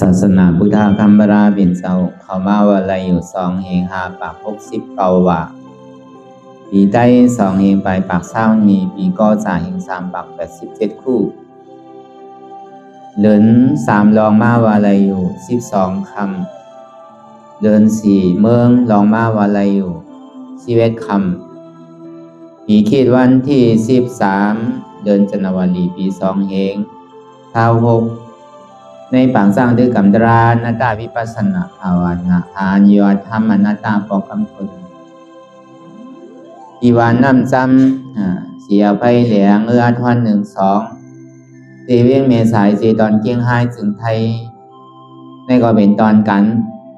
ศาสนาพุทธคัมภราเป็นเจ้าเขามาว่าอะไรอยู่2 เหงหาปาก69ว่าปีใต้2 เหงไปปากเศร้ามีปีก็จ่าเหง3ปาก87คู่เดิน3ลองมาว่าอะไรอยู่12คำเดิน4เมืองลองมาว่าอะไรอยู่11คำปีคิดวันที่13เดือนจันทวารีปี2 เหง26ในปางสร้างด้วยกำตรานาตาวิปัสสนาภาวนาทานยอดธรรมนาตาปอกคำคนอีวานน้ำจำเสียไปเหลียงทวัน1-2สีเวียงเมษายสีตอนเกียงไฮถึงไทยในก็เป็นตอนกัน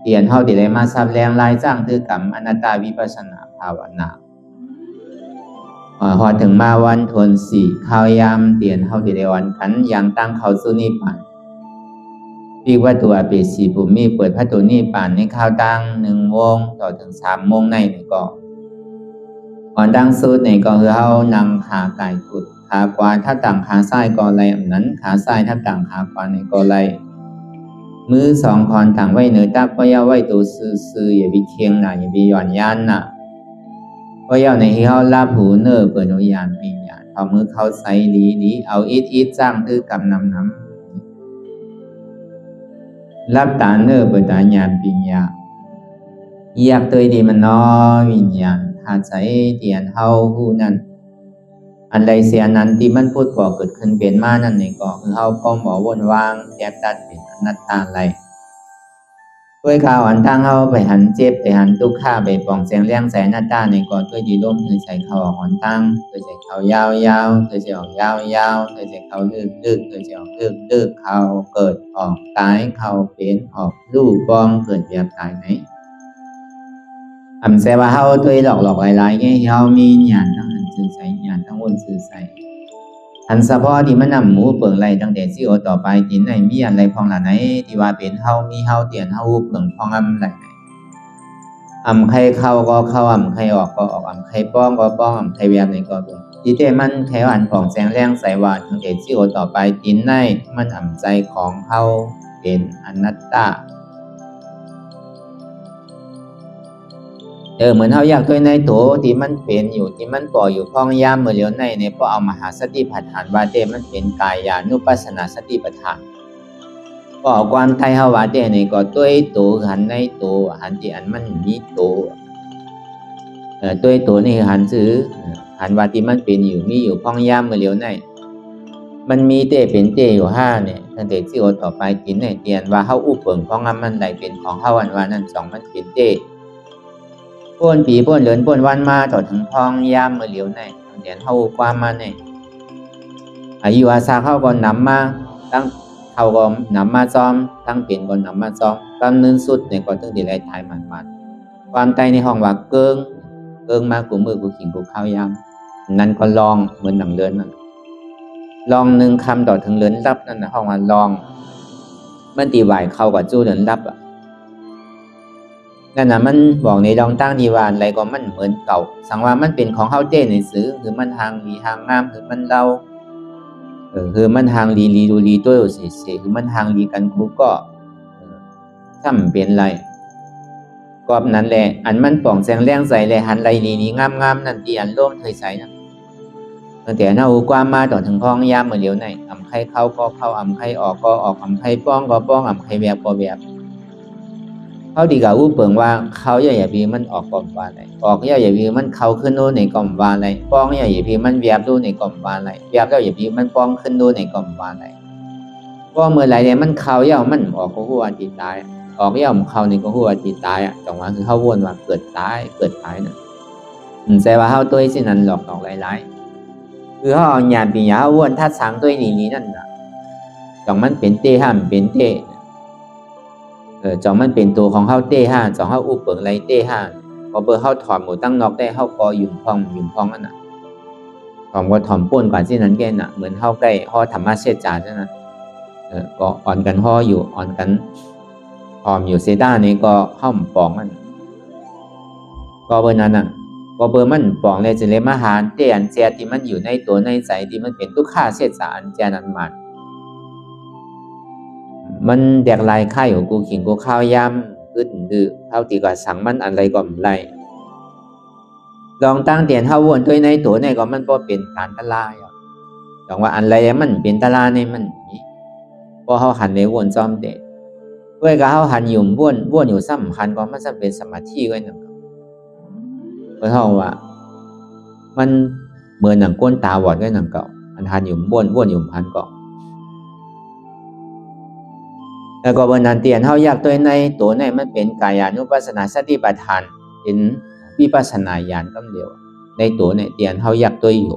เปลี่ยนเท่าที่ได้มาซับแรงลายจ้างคือกรรมอนัตตาวิปัสสนาภาวนาพอถึงมาวันทน4ข้าวยามเปลี่ยนเท่าที่ได้วันกันยังตั้งเขาสุนิปันปีว่าตัวเปสีภูมิเปิดพระตุนิป่านในข้าวตั้ง1 โมงต่อถึง3 โมงในก็ก่อนตั้งสุดในก็คือเขานั่งขาไก่กุดขากวาถ้าต่างขาซ้ายก็ไรอันนั้นขาซ้ายถ้าต่างขาขวาในก็ไรมือ2 คอนต่างไว้เนื้อตักก็ย่าไว้ตัวซื่ออย่าไปเคียงหน่ะอย่าไปหย่อนย่านน่ะก็ย่าในที่เขาลาบหูเนื้อเปิดวิญญาณปิญญาณเอามือเขาใส่ดีเอาอิดจ้างคือกำน้ำรับตาเนื้อเปิดตาญาณปิญญาอยากตัวดีมันน้อวิญญาณหาใจเตียนเฮาหูนั่นอันใดเสียนั้นที่มันพูดก่อเกิดขึ้นเป็นมานั่นนี่ก็คือเฮาก็หมอวนวางแยกตัดเป็นอนัตตาไรด้วยข่าวอันทางเฮาไปหันเจ็บไปหันทุกข์ไปปองเสียงเลี้ยงแสนอนัตตาในก่อนด้วยดีร่มเคยใส่เขาออกหอนตั้งเคยใส่เขายาวเคยใส่ออกยาวเคยใส่เขาลึกเคยใส่ออกลึกเขาเกิดออกตายเขาเป็นออกรูปบองเกิดแบบตายไหนแสว่าเฮาตัวหลอกหลายๆไงเฮามีญาณทั้งอันซื่อใสญาณทั้งวนซื่อใสอันเฉพาะที่มันนำหมูเปิงไรตั้งแต่สิโอต่อไปที่ไหนมีอันไรพองละไหนที่ว่าเป็นเฮามีเฮาเตียนเฮาเปิงพองไรไหนใครเข้าก็เข้าใครออกก็ออกใครป้องก็ป้องใครแวบไหนก็ป้องที่แต่มันใครอันของแสงแรงใสว่าตั้งแต่สิโอต่อไปที่ไหนมันใจของเฮาเป็นอนัตตาเหมือนเฮาอยากด้วยในตัวที่มันเป็นอยู่ที่มันก่ออยู่พองยามเมื่อเลียวในพอเอามหาสติปัฏฐานว่าเตมันเป็นกายานุปัสสนาสติปัฏฐานก็เอาความไทยเฮาว่าเตนี่ก็ด้วยตัวหันในตัวหันที่อันมันมีตัวด้วยตัวนี่หันซื้อหันว่าที่มันเป็นอยู่มีอยู่พองยามเมื่อเลียวในมันมีเตเป็นเตอยู่5เนี่ยตั้งแต่ที่โอต่อไปกินในเตียนว่าเฮาอุปเปิงพองมันใดเป็นของเฮาอันว่านั้น2มันเป็นเตป้นปีป้นเหลือนป้นวันมาต่อถึงพองยามเมื่อเหลียวในเดียนเท่าความมาในอายุอาซาเข้าก่อนนำมาตั้งเท่าก่อนนำมาซ้อมตั้งเปลี่ยนก่อนนำมาซ้อมกำเนิดสุดในก่อนตั้งดีไรทายมันความใจในห้องว่าเกิงมากูมือกูขิงกูเข้ายามนั้นก็ลองเหมือนหนังเลือนนั่นลอง1 คำต่อถึงเลือนรับนั่นนะห้องว่าลองมันตีไหวเข้ากับจู้เลือนรับนั่นน่ะมันบอกในดองตั้งดีวานอะไรก็มันเหมือนเก่าสังว่ามันเป็นของเฮาเต้ในซื้อคือมันทางดีทางงามคือมันเราคือมันทางลีดูลีตัวเสียคือมันทางดีกันกูก็ถ้ามันเป็นไรก็นั้นแหละอันมันป่องแสงแรงใสเลยหันไรลีงามนั่นที่อันร่มเคยใสนะตั้งแต่เฮาความมาต่อถึงพองยามเมื่อเดียวในใครเข้าก็เข้าใครออกก็ออกใครป้องก็ป้องใครแวบก็แวบเขาดีกับเปิงว่าเขาอย่าพีมันออกกล่อมว่าอะไรออกอย่าพีมันเขาขึ้นดูในกล่อมว่าอะไรป้องอย่าพีมันแวบดูในกล่อมว่าอะไรแวบอย่าพีมันป้องขึ้นดูในกล่อมว่าอะไรก็เมื่อไรเนี่ยมันเขามันออกก็หัวจีตายออกมันเขาในก็หัวจีตายจังหวะคือเขาวนว่าเกิดตายนะแต่ว่าเขาตัวสินั้นหลอกหลายคือเขาเอาญาณปีญาเขาวนทัดสังตัวนี้นั่นนะจังมันเป็นเตห้ามเป็นเตจองมันเป็นตัวของเฮาเต้ห้าจองเฮาอุปเปิงไรเต้ห้าพอเบอร์เฮาถอดหมูตั้งนอกได้เฮาก็หยุ่มพองนั่นน่ะผมก็ถอมป่นกว่าที่นั้นแกน่ะเหมือนเฮาใกล้ฮอธรรมะเชษจานั่นน่ะก็อ่อนกันฮออยู่อ่อนกันหอมอยู่เซด้านี่ก็เฮาปองมันก็เบอร์นั้นน่ะก็เบอร์มันปองเลยจะเลยมาหาเต้อันแจที่มันอยู่ในตัวในใจที่มันเป็นทุกข้าเชษจาอันแจนั้นมัน มันแดกลายไข่ของกูขิงกูข้าวยำขึ้นดื้อเท่าตีก็สั่งมันอะไรก็ไม่ไรลองตั้งเตียนเท่าวนตัวในตัวในก็มันก็เป็นการตลาดแต่ว่าอะไรมันเป็นตลาดในมันพอเขาหันในวนจอมเด็ดด้วยกับเขาหันอยู่วนอยู่สำคัญก็มันจะเป็นสมาธิไว้หนึ่งเพราะเขาว่ามันเหมือนหนังก้นตาหวอดไว้หนังเก่าอันหันอยู่วนอยู่พันก็แล้วก็บนนั้นเตียนเท่ายากตัวในมันเป็นกายานุปัสสนาสติปัฏฐานเป็นวิปัสสนาญาณกำเดียวในตัวในเตียนเท่ายากตัวอยู่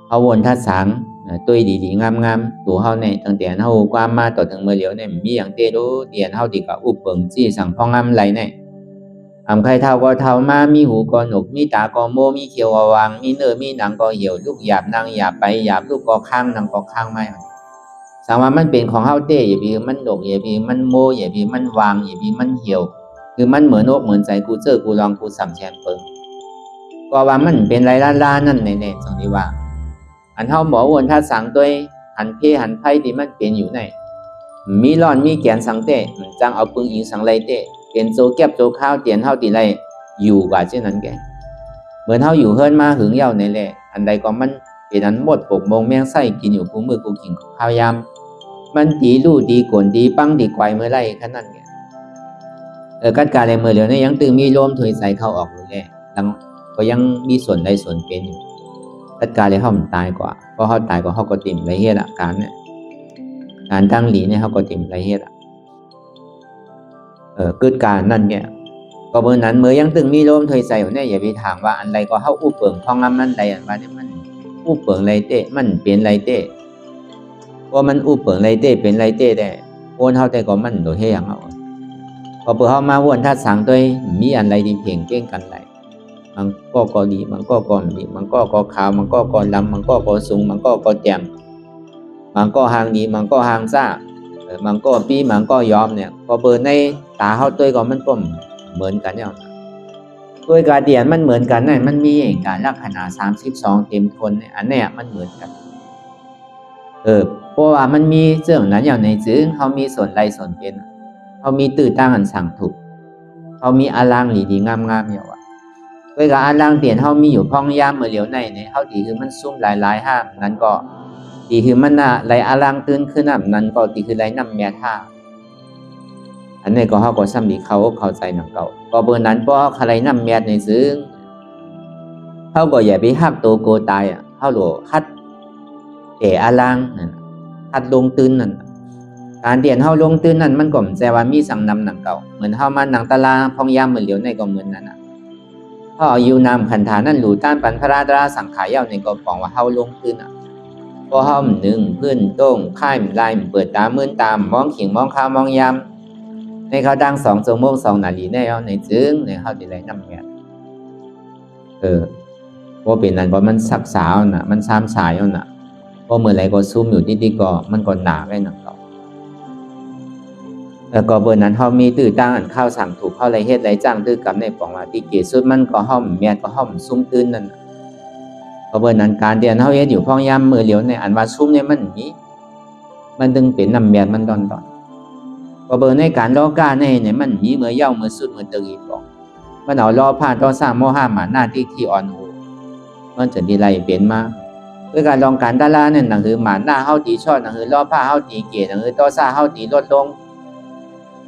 เขาวนทัดสังตัวดีๆงามๆตัวเขาในตั้งแต่เขาความมาต่อถึงเมื่อเหลียวเนี่ยมีอย่างเตรู้เตียนเขาดีกับอุปเปิงจี้สั่งพ่องงามไรเนี่ยใครเท่าก็เท่ามามีหูก็หนกมีตาก็โมมีเขียววางมีเนื้อมีหนังก็เหี่ยวลูกหยาบนางหยาบไปหยาบลูกก็ข้างนางก็ข้างไม่สังว่ามันเป็นของเฮาเต้อย่าพี่มันดกอย่าพี่มันโมอย่าพี่มันวางอย่าพี่มันเหี่ยวคือมันเหมือนนกเหมือนใจกูเจอกูลองกูสัมแชมเปิงก็ว่ามันเป็นไรล่านั่นแน่ๆตรงนี้ว่าอันเฮาหมอวนถ้าสั่งตัวหันเพหันไพ่ที่มันเป็นอยู่ในมีร้อนมีแกนสังเต้จังเอาปึงอิงสังไรเต้เป็นโจแก็บโจข้าวเตียนเฮาตีไรอยู่กว่าเช่นนั้นแกเหมือนเฮาอยู่เฮิรนมาหึงเย้าในแหละอันใดก็มันเป็นอันหมดปกมงแมงไส้กินอยู่กูมือกูกินข้าวยามมันดีลู่ดีกวนดีปังดีไกวเมื่อไรขนาดนี้กัดการในเมื่อเหลียวเนี่ยยังตึงมีลมถอยใส่เข้าออกอยู่แน่ดังก็ยังมีส่วนใดส่วนเป็นอยู่กัดการเลยเขามันตายกว่าเพราะเขาตายก็เขาก็ติ่มไรเฮ็ดการเนี่ยการตั้งหลีเนี่ยเขาก็ติ่มไรเฮ็ดเกิดการนั่นเนี่ยก็เมื่อนั้นเมื่อยังตึงมีลมถอยใส่อยู่เนี่ยอย่าไปถามว่าอันใดก็เขาอู้เปิงพองงำนั่นใดอันว่าเนี่ยมันอู้เปิงไรเต้มันเป็นไรเต้ว่ามันอู้เปิงไรเต้เป็นไรเต้ได้วนเฮาแต่ก็มันโดยเฮียงเฮาพอเปิดเฮามาวนทัดสังด้วยมีอันไรดีเพ่งเก่งกันไหลมันก็ดีมันก็ดีมันก็ขาวมันก็ลำมันก็สูงมันก็แจ่มมันก็ห่างดีมันก็ห่างซ่ามันก็ปีมันก็ยอมเนี่ยพอเปิดในตาเฮาตัวก็มันก็เหมือนกันเนี่ยด้วยการเดียนมันเหมือนกันนั่นมันมีเอกการลักษณะ32เต็มทนเนี่ยอันเนี้ยมันเหมือนกันเพราะว่ามันมีเรื่องนั้นอย่างในจึงเขามีส่วนไรส่วนเป็นเขามีตื่นตั้งอันสั่งถูกเขามีอารังดีงามๆอย่างว่าด้วยกับอารังเตียนเขามีอยู่พองยามเมื่อเหลียวในเขาดีคือมันซุ่มหลายห้ามนั้นก็ดีคือมันน่ะไรอารังตื่นขึ้นนั้นก็ดีคือไรน้ำแม่ท่าอันนี้ก็เขาก็ซ้ำดีเข้าใจหนังเก่าก็เบอร์นั้นเพราะเขาไรน้ำแม่ในซึ่งเขาก็อย่าไปหักตัวโกตายเขาหลวคัดอารังคัดลงตื่นนั่นการเดียนเฮาลงตื่นนั่นมันก็แปลว่ามีสั่งนำหนังเก่าเหมือนเฮามาหนังตะลาพองยามเหมือนเหลียวในก็เหมือนนั้นพออายุนามขันธานั่นหลู่ต้านปันพระราตราสังขายาวในก็ปองว่าเฮาลงตื่นพอเฮาหนึ่งพื้นโต้งค่ายลายเปิดตามื่นตามมองขิงมองข้าวมองยามในเขาดัง2 ชั่วโมง2 นาทีในเฮาในจึงในเฮาสิได้นำแม่บ่เป็นนั้นบ่มันสักสาวน่ะมันซ้ำสายน่ะพอเมื่อไรก็ซุ่มอยู่ดีๆก็มันก็หนาไว้หนังเก่าแล้วก็เบอร์นั้นเฮามีตื้อตั้งอันข้าวสั่งถูกเข้าไรเฮ็ดไรจ้างตื้อกับในปองว่าที่เกสุดมันก็ห้อมแม่ก็ห้อมซุ่มตื่นนั่นก็เบอร์นั้นการเดียนเฮาเฮ็ดอยู่พ้องยามมือเหลียวในอันว่าซุ่มเนี่ยมันนี้มันดึงเป็นน้ำแม่มันดอนก็เบอร์ในการรอกาในเนี่ยมันนี้เมื่อเย้าเมื่อสุดเมื่อตะกี้บอกมันเอารอผ่านต่อสร้างโมหะมาหน้าที่อ่อนโหมันจะดีไรเป็นมาด้วยการลองการดาราเนี่ยหนังคือหมาหน้าเฮาตีชอดหนังคือรอผ้าเฮาตีเกศหนังคือต่อซ่าเฮาตีลดลง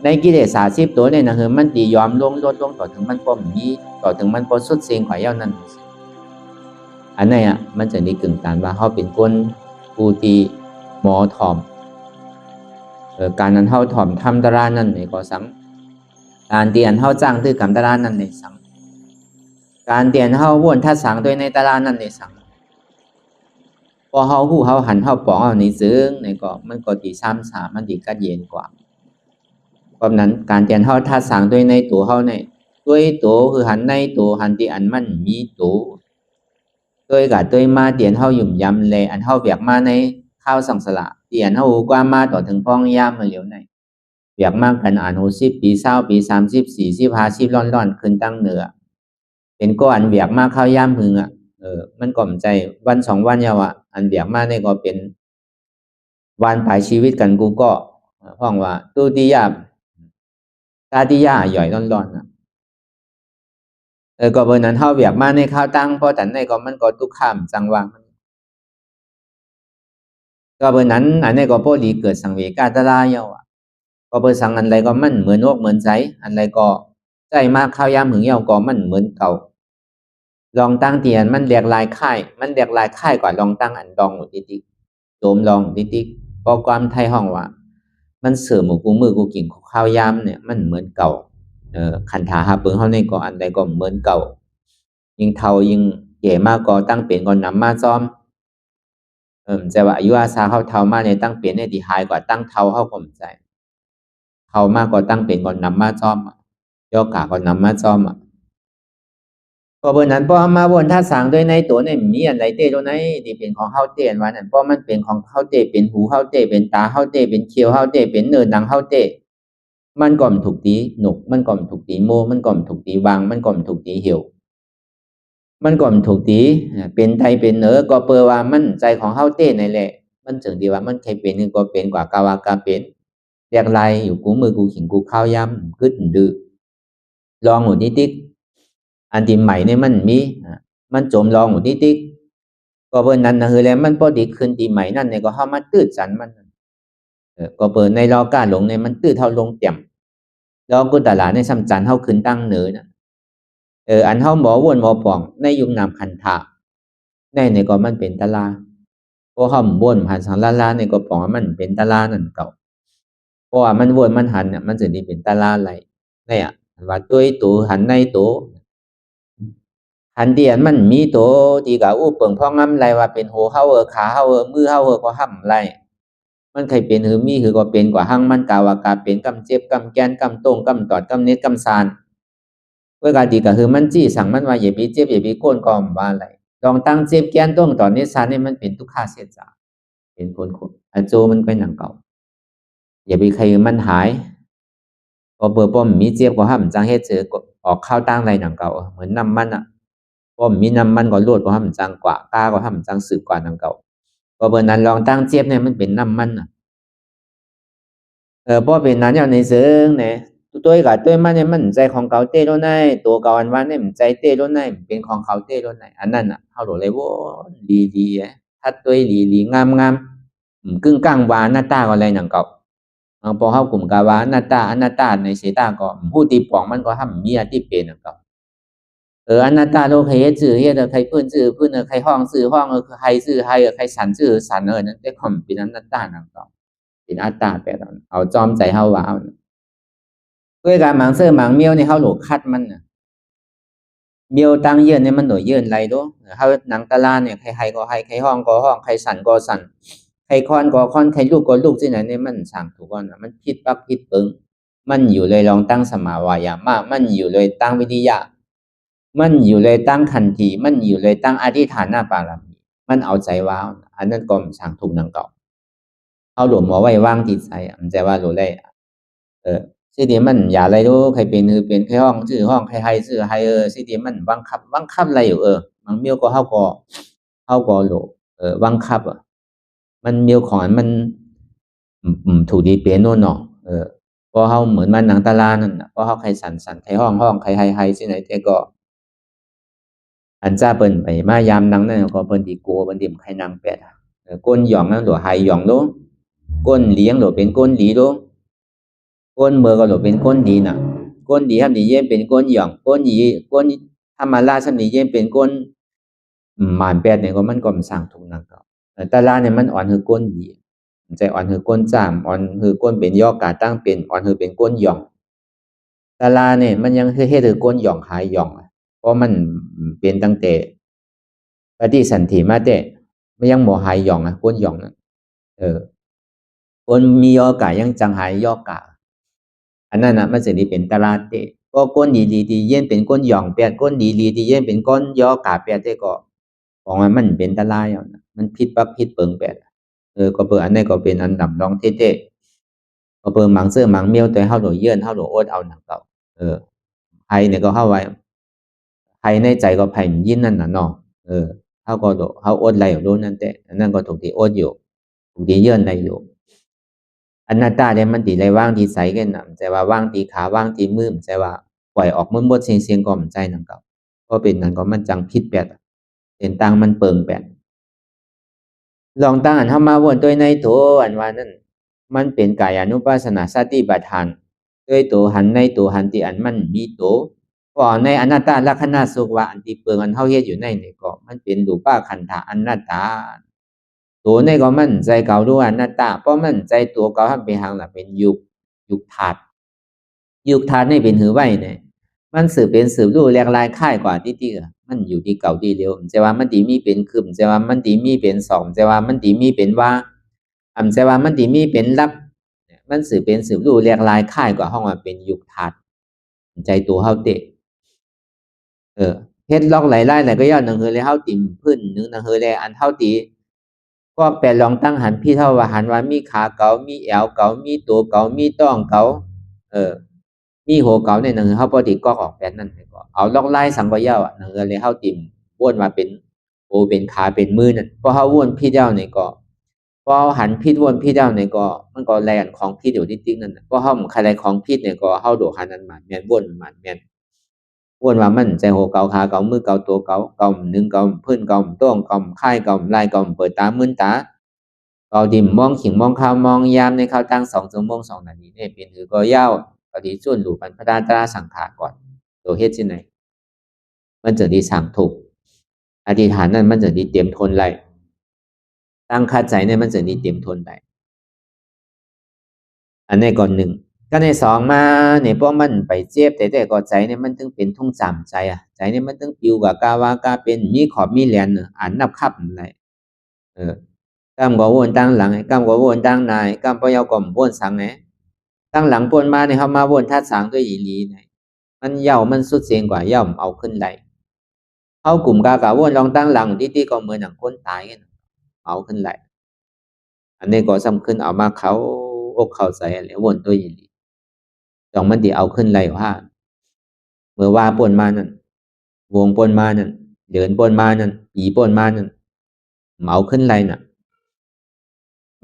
ในกิเลส30ตัวเนี่ยหนังคือมันตียอมลดลงต่อถึงมันป้อมมีต่อถึงมันป้อสุดเสียงข่อยเย้านั่นอันนี้มันจะได้กึ่งการว่าเฮาเป็นคนผู้ที่หมอถ่อมการนั้นเฮาถ่อมทำดารานั่นในก็สังการเตียนเฮาจ้างตื้อกำดารานั่นในสังการเตียนเฮาวนทัดสังโดยในดารานั่นในสังพอเฮาหู้เฮาหันเฮาปองเอาในซึ้งในก็มันก็ตี3มันตีกัดเย็นกว่าเพราะนั้นการเตียนเฮาทัดสังโดยในตัวเฮาในด้วยตัวคือหันในตัวหันที่อันมันมีตัวด้วยกับด้วยมาเตียนเฮาหยุ่มยำเลยอันเฮาเบียกมาในข้าวสังสละเตียนเฮากว่ามาต่อถึงพ้องยามมาเหลียวในเบียกมากกันอ่าน60 ปี20 ปี30 40 50ร่อนขึ้นตั้งเหนือเป็นก็อันเบียกมากข้าวยามหึงมันก่อมใจวัน2 วันยาวอันเบียกมาในก็เป็นวันปลายชีวิตกันกูก็ ห้องว่าตุติยตาติยาย่อยร้อนๆนะก็เบอร์นั้นเฮาเวียกมาในข้าวตั้งเพราะแต่ในก็มันก็ตุกข้ามจังว่าก็เบอร์นั้นอันนี้ก็พอดีเกิดสังเวกาตลายอ่ะก็เบอร์สังอันใดก็มันเหมือนอกเหมือนใจอันใดก็ใจมากข้าวยามหึงเหี่ยวก็มันเหมือนเก่าลองตั้งเตียนมันเรียกลายค่ายมันเรียกลายค่ายกว่าลองตั้งอันดองหมดติกโจมลองติกพอความไทยห้องว่ามันเสื่อมหมู่กูมือกูกิ่งข้าวยามเนี่ยมันเหมือนเก่าคันถาหาเปิงเฮาในก็อันใดก็เหมือนเก่ายิ่งเฒ่ายิ่งแก่มากก็ตั้งเป็นก็นำมาซ้อมแต่ว่าอายุอาสาเฮาเฒ่ามาในตั้งเป็นเนี่ยที่หายกว่าตั้งเฒ่าเฮาก็บ่ใจเฒ่ามากก็ตั้งเป็นก็นำมาซ้อมย่อกะก็นำมาซ้อมเพราะเบิ่นนั้นพอมาวนท่าสร้างด้วยในตัวเนี่ยมีอันใดเต้ตัวไหนที่เป็นของเฮาเต้อันว่านั่นเพราะมันเป็นของเฮาเต้เป็นหูเฮาเต้เป็นตาเฮาเต้เป็นเขี้ยวเฮาเต้เป็นเนื้อหนังเฮาเต้มันก็บ่ถูกตีหนกมันก็บ่ถูกตีโมมันก็บ่ถูกตีวางมันก็บ่ถูกตีเหี่ยวมันก็บ่ถูกตีเป็นไทเป็นเหนือก็เปอว่ามันใจของเฮาเต้นั่นแหละมันจึงที่ว่ามันใครเป็นก็เป็นกว่ากะว่ากะเป็นเรียกไรอยู่กูมือกูขิงกูข้าวยำกึดดื้อลองหมู่นิดๆอันที่ใหม่เนี่ยมันมีมันโจมลองหมู่นิดๆก็เบิ่นนั้นนะคือแล้วมันพอดีขึ้นที่ใหม่นั่นเนี่ยก็เฮามาตื้อสันมันก็เปิดในรอกาหลงเนี่ยมันตื้อเท่าลงเตี่ยมแล้วก็ตลาดในซ้ำจันเฮาขึ้นตั้งเหนือน่ะอันเฮาหมอวนหมอป่องในยุคนามคันธะในเนี่ยก็มันเป็นตลาเพราะเฮาวนผ่านสังลาลาเนี่ยก็ป่องว่ามันเป็นตลานั่นเก่าเพราะว่ามันวนมันหันเนี่ยมันสิได้เป็นตลาไหลเนี่ยว่าตุ้ยตูหันในตูหันเดียนมันมีโตที่กะอู้เปิงพ่องำไรว่าเป็นโหเฮาขาเฮามือเฮาก็ห้ำไรมันใครเป็นหือมีหือก็เป็นกว่าหั่งมันกาว่ากาเป็นกำเจ็บกำแกนกำตรงกำตอดกำเน็ดกำซานเวลาดีก็คือมันจี้สั่งมันว่าอย่าไปเจ็บอย่าไปโกนก็ว่าอะไรลองตั้งเจ็บแกนตรงตอนนี้ซานนี่มันเป็นทุกขาเสียจาเป็นคนอโจมันเป็นหนังเก่าอย่าไปใครมันหายพอเปิดป้อมมีเจ็บก็ห้ำจังเฮ็ดเจอออกข้าวตั้งไรหนังเก่าเหมือนน้ำมันอ่ะป้อมมีน้ำมันก็ลวดก็ห้ำจังกว่ากล้าก็ห้ำจังสืบกว่าหนังเก่าพอเปิดนั้นลองตั้งเจ็บเนี่ยมันเป็นน้ำมันอ่ะเพราะเป็นนั้นอย่างในเซิงเนี่ยตัวกับตัวมันเนี่ยมันใจของเขาเต้รุ่นไหนตัวเก่าอันว่าเนี่ยมันใจเต้รุ่นไหนเป็นของเขาเต้รุ่นไหนอันนั้นอ่ะเขาบอกเลยว่าดีดีถ้าตัวดีดีงามงามกึ่งกลางวาหน้าตาก็อะไรหนังเก่าพอเขากลุ่มกาวาหน้าตาอันหน้าตาในเสตาก็ผู้ตีปองมันก็ทำมีอาที่เป็นหนังเก่าอันหน้าตาโลกใครซื้อเฮ็ดใครพื้นซื้อพื้นใครห้องซื้อห้องใครซื้อใครใครสันซื้อสันนั่นได้ความเป็นอันหน้าตาหนังเก่าเป็นอัตตาแปลว่าเอาจอมใจเฮาว่าเอาด้วยการหมางเสื้อหมางเมียวในเฮาโหลคัดมันน่ะเมียวตั้งเยื่นเนี่ยมันหน่วยเยื่นไรดูเฮาหนังตะลาเนี่ยใครก็ใครห้องก็ห้องใครสั่นก็สั่นใครค้อนก็ค้อนใครลูกก็ลูกที่ไหนเนี่ยมันสั่งถูกก่อนมันผิดปักผิดเปิงมันอยู่เลยลองตั้งสมาวายามะมันอยู่เลยตั้งวิริยะมันอยู่เลยตั้งขันทีมันอยู่เลยตั้งอธิษฐานหน้าปารามีมันเอาใจว้าวอันนั้นก็สั่งถูกนังเก่าเอาหลวมหมอไว้วางติดใจมันจะว่าหลวได้สิที่มันอย่าอะไรรู้ใครเป็นคือเป็นใครห้องชื่อห้องใครให้ชื่อให้สิที่มันบังคับอะไรอยู่บางเมียวก็เฮาก็โหลบังคับมันเมียวของมันถูกดีเป็นโน่นเนาะพอเฮาเหมือนมันหนังตารานั่นน่ะพอเฮาใครสั่นใครห้องใครให้สิไหนแต่ก็อันจ้าเปิ้นไปมายามนังนั่นก็เปิ้นที่กลัวเปิ้นที่ใครนางเป็ดก้นหยองนั่นหรือไหหยองโลก้นเลี้ยงหรือเป็นก้นหลีโลก้นเมื่อก็หรือเป็นก้นดีน่ะก้นดีทำดีเยี่ยมเป็นก้นหยองก้นหยีก้นธรรมราชำดีเยี่ยมเป็นก้นหมานเป็ดเนี่ยก็มันก็สั่งถูกนักตาลาเนี่ยมันอ่อนคือก้นดีใจอ่อนคือก้นจามอ่อนคือก้นเป็นย่อกาตั้งเป็นอ่อนคือเป็นก้นหยองตาลาเนี่ยมันยังคือเฮ็ดคือก้นหยองหายหยองเพราะมันเป็นตั้งแต่ปฏิสันถิมาแต่ไม่ยังบ่หายหยองก้นหยองนะก้นมีย่อกายังจังหายย่อกาอันนั้นน่ะมันสิได้เป็นตลาดเตก็ก้นดีๆที่เย็นเป็นก้นหย่องแปดก้นดีๆที่เย็นเป็นก้นย่อกาแปดแต่ก็ของมันเป็นตลาดเอานะมันผิดปักผิดเปิงแปดก็เปิดอันนี้ก็เป็นอันดับรองเท่ๆก็เปิดหมังเสื้อหมังเมียวแต่เฮาโดเยื่อนเฮาโดอดเอาหนังเก่าไผเนี่ยก็เฮาไว้ไผในใจก็ไผยินนั่นน่ะเนาะเฮาก็โดเฮาอดไหลอยู่โดนั่นแต่อันนั้นก็ถูกที่อดอยู่ถูกที่เยื่อนได้อยู่ อนัตตาเนี่ยมันตีไรว่างที่ใสกันนะใจว่าว่างตีขาว่างตีมือใจว่าปล่อยออกมืดเสียงก็มันใจนั่นก็เพราะเป็นนั่นก็มันจังพิษแปดเป็นตังมันเปิงแปดลองตั้งอันเข้ามาวนตัวในตัวอันว่านั่นมันเป็นกายานุปัสสนาสติปัฏฐานด้วยตัวหันในตัวหันที่อันมันมีตัวพอในอนัตตาลักษณะสุขว่าอันที่เปิงอันเฮาเฮ็ดอยู่ในนี่ก็มันเป็นรูปะขันธะอนัตตาตัวในก็มันใจเก่าด้วยอนัตตาเพราะมันใจตัวเก่าทำเป็นหางน่ะเป็นยุคธาตุยุคธาตุนี่เป็นหือไว้เนี่ยมันสืบเป็นสืบรู้แหลกลายค่ายกว่าที่มันอยู่ที่เก่าที่เร็วจะว่ามันตีมีเป็นคืมจะว่ามันตีมีเป็นสองจะว่ามันตีมีเป็นว่าจะว่ามันตีมีเป็นลับมันสืบเป็นสืบรู้แหลกลายค่ายกว่าห้องว่าเป็นยุคธาตุใจตัวเฮาเตะเฮ็ดล็อกหลายๆก็ย้อนหนังเฮอเลยเฮาติ่มพื้นนึงหนังเฮอเลยอันเท่าตีก็แปลลองตั้งหันพี่เท่าว่าหันว่ามีขาเก่ามีแอวเก่ามีตัวเก่ามีต้องเก่ามีหัวเก่าในหนังเฮาปกติก็ออกแปลนั่นก็เอาล็อกไล่สังก็ย่าหนังเฮอเลยเฮาติ่มวนมาเป็นโอเป็นขาเป็นมือนั่นพอเฮาวนพี่เจ้านี่ก็พอหันพิษวนพี่เจ้านี่ก็มันก็แรงของพิษอยู่ติ๊กๆนั่นพอเฮาใครใดของพิษเนี่ยก็เฮาโดหันนั้นมาแม่นวนมาแม่นวนว่ามันใจหัวเก่าขาเก่ามือเก่าตัวเก่าเก่าหนึ่งเก่าพื้นเก่าต้องเก่าค่ายเก่าลายเก่าเปิดตามื่นตาเก่าดิ่มมองขิงมองข้าวมองยามในข้าวตั้ง2 ชั่วโมง 2 นาทีเนี่ยเป็นถือก็ยาวก็ดีส่วนหลูปันพระดาตราสังขารก่อนตัวเฮ็ดที่ไหนมันจะดีสั่งถูกอธิษฐานนั้นมันจะดีเตรียมทนไรตั้งคาใจเนี่ยมันจะดีเตรียมทนไรอันนี้ก่อนหนึ่งก็ในสองมาเนี่ยพวกมันไปเจ็บแต่ก็ใจเนี่ยมันถึงเป็นทุ่งจำใจใจเนี่ยมันถึงปิวกับกาวากาเป็นมีขอบมีแหลนอ่านนับคับอะไรกำก็วนตั้งหลังกำก็วนตั้งนายกำพยากรมวนสังไงตั้งหลังปนมาเนี่ยเขามาวนทัดสังด้วยอีลีเนี่ยมันเย่ามันสุดเสียงกว่าเย่าเอาขึ้นไหลเขากลุ่มกากาวนลองตั้งหลังที่ก็เหมือนหนังคนตายกันเอาขึ้นไหลอันนี้ก็ซ้ำขึ้นเอามาเขาอกเข้าใจอะไรวนตัวอีลีจองมันดีเอาขึ้นไหลว่าเมื่อว่าปนมานั่นวงปนมานั่นเดินปนมานั่นอีปนมานั่นเอาขึ้นไหลน่ะ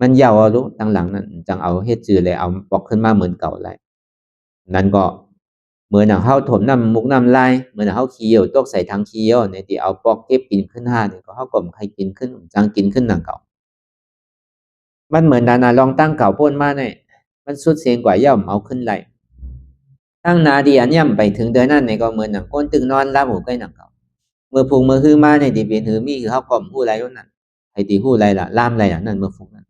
มันยาวรู้ตั้งหลังนั้นจังเอาเฮ็ดจือเลยเอาปอกขึ้นมาเหมือนเก่าเลยนั่นก็เหมือนเฮาถมน้ำมุกน้ำลายเหมือนเฮาเคี้ยวตกใส่ทางเคี้ยวในที่เอาปอกเก็บกินขึ้นห้าเนี่ยก็เฮาก็ใครกินขึ้นจังกินขึ้นหนังเก่ามันเหมือนนาลองตั้งเก่าพ่นมาเนี่ยมันสุดเสียงกว่าย่อมเอาขึ้นไหลตั้งนาดีอันย่ำไปถึงเดือนนั้นเนี่ยก็เหมือนหนังก้นตึงนอนรับหูใกล้หนังเก่าเมื่อพุงเมื่อฮือมาในที่เป็นหือมีคือเฮาก็หู้ไรนั่นไอ้ที่หู้ไรล่ะล่ามไรนั่นเมื่อฟุกนั้น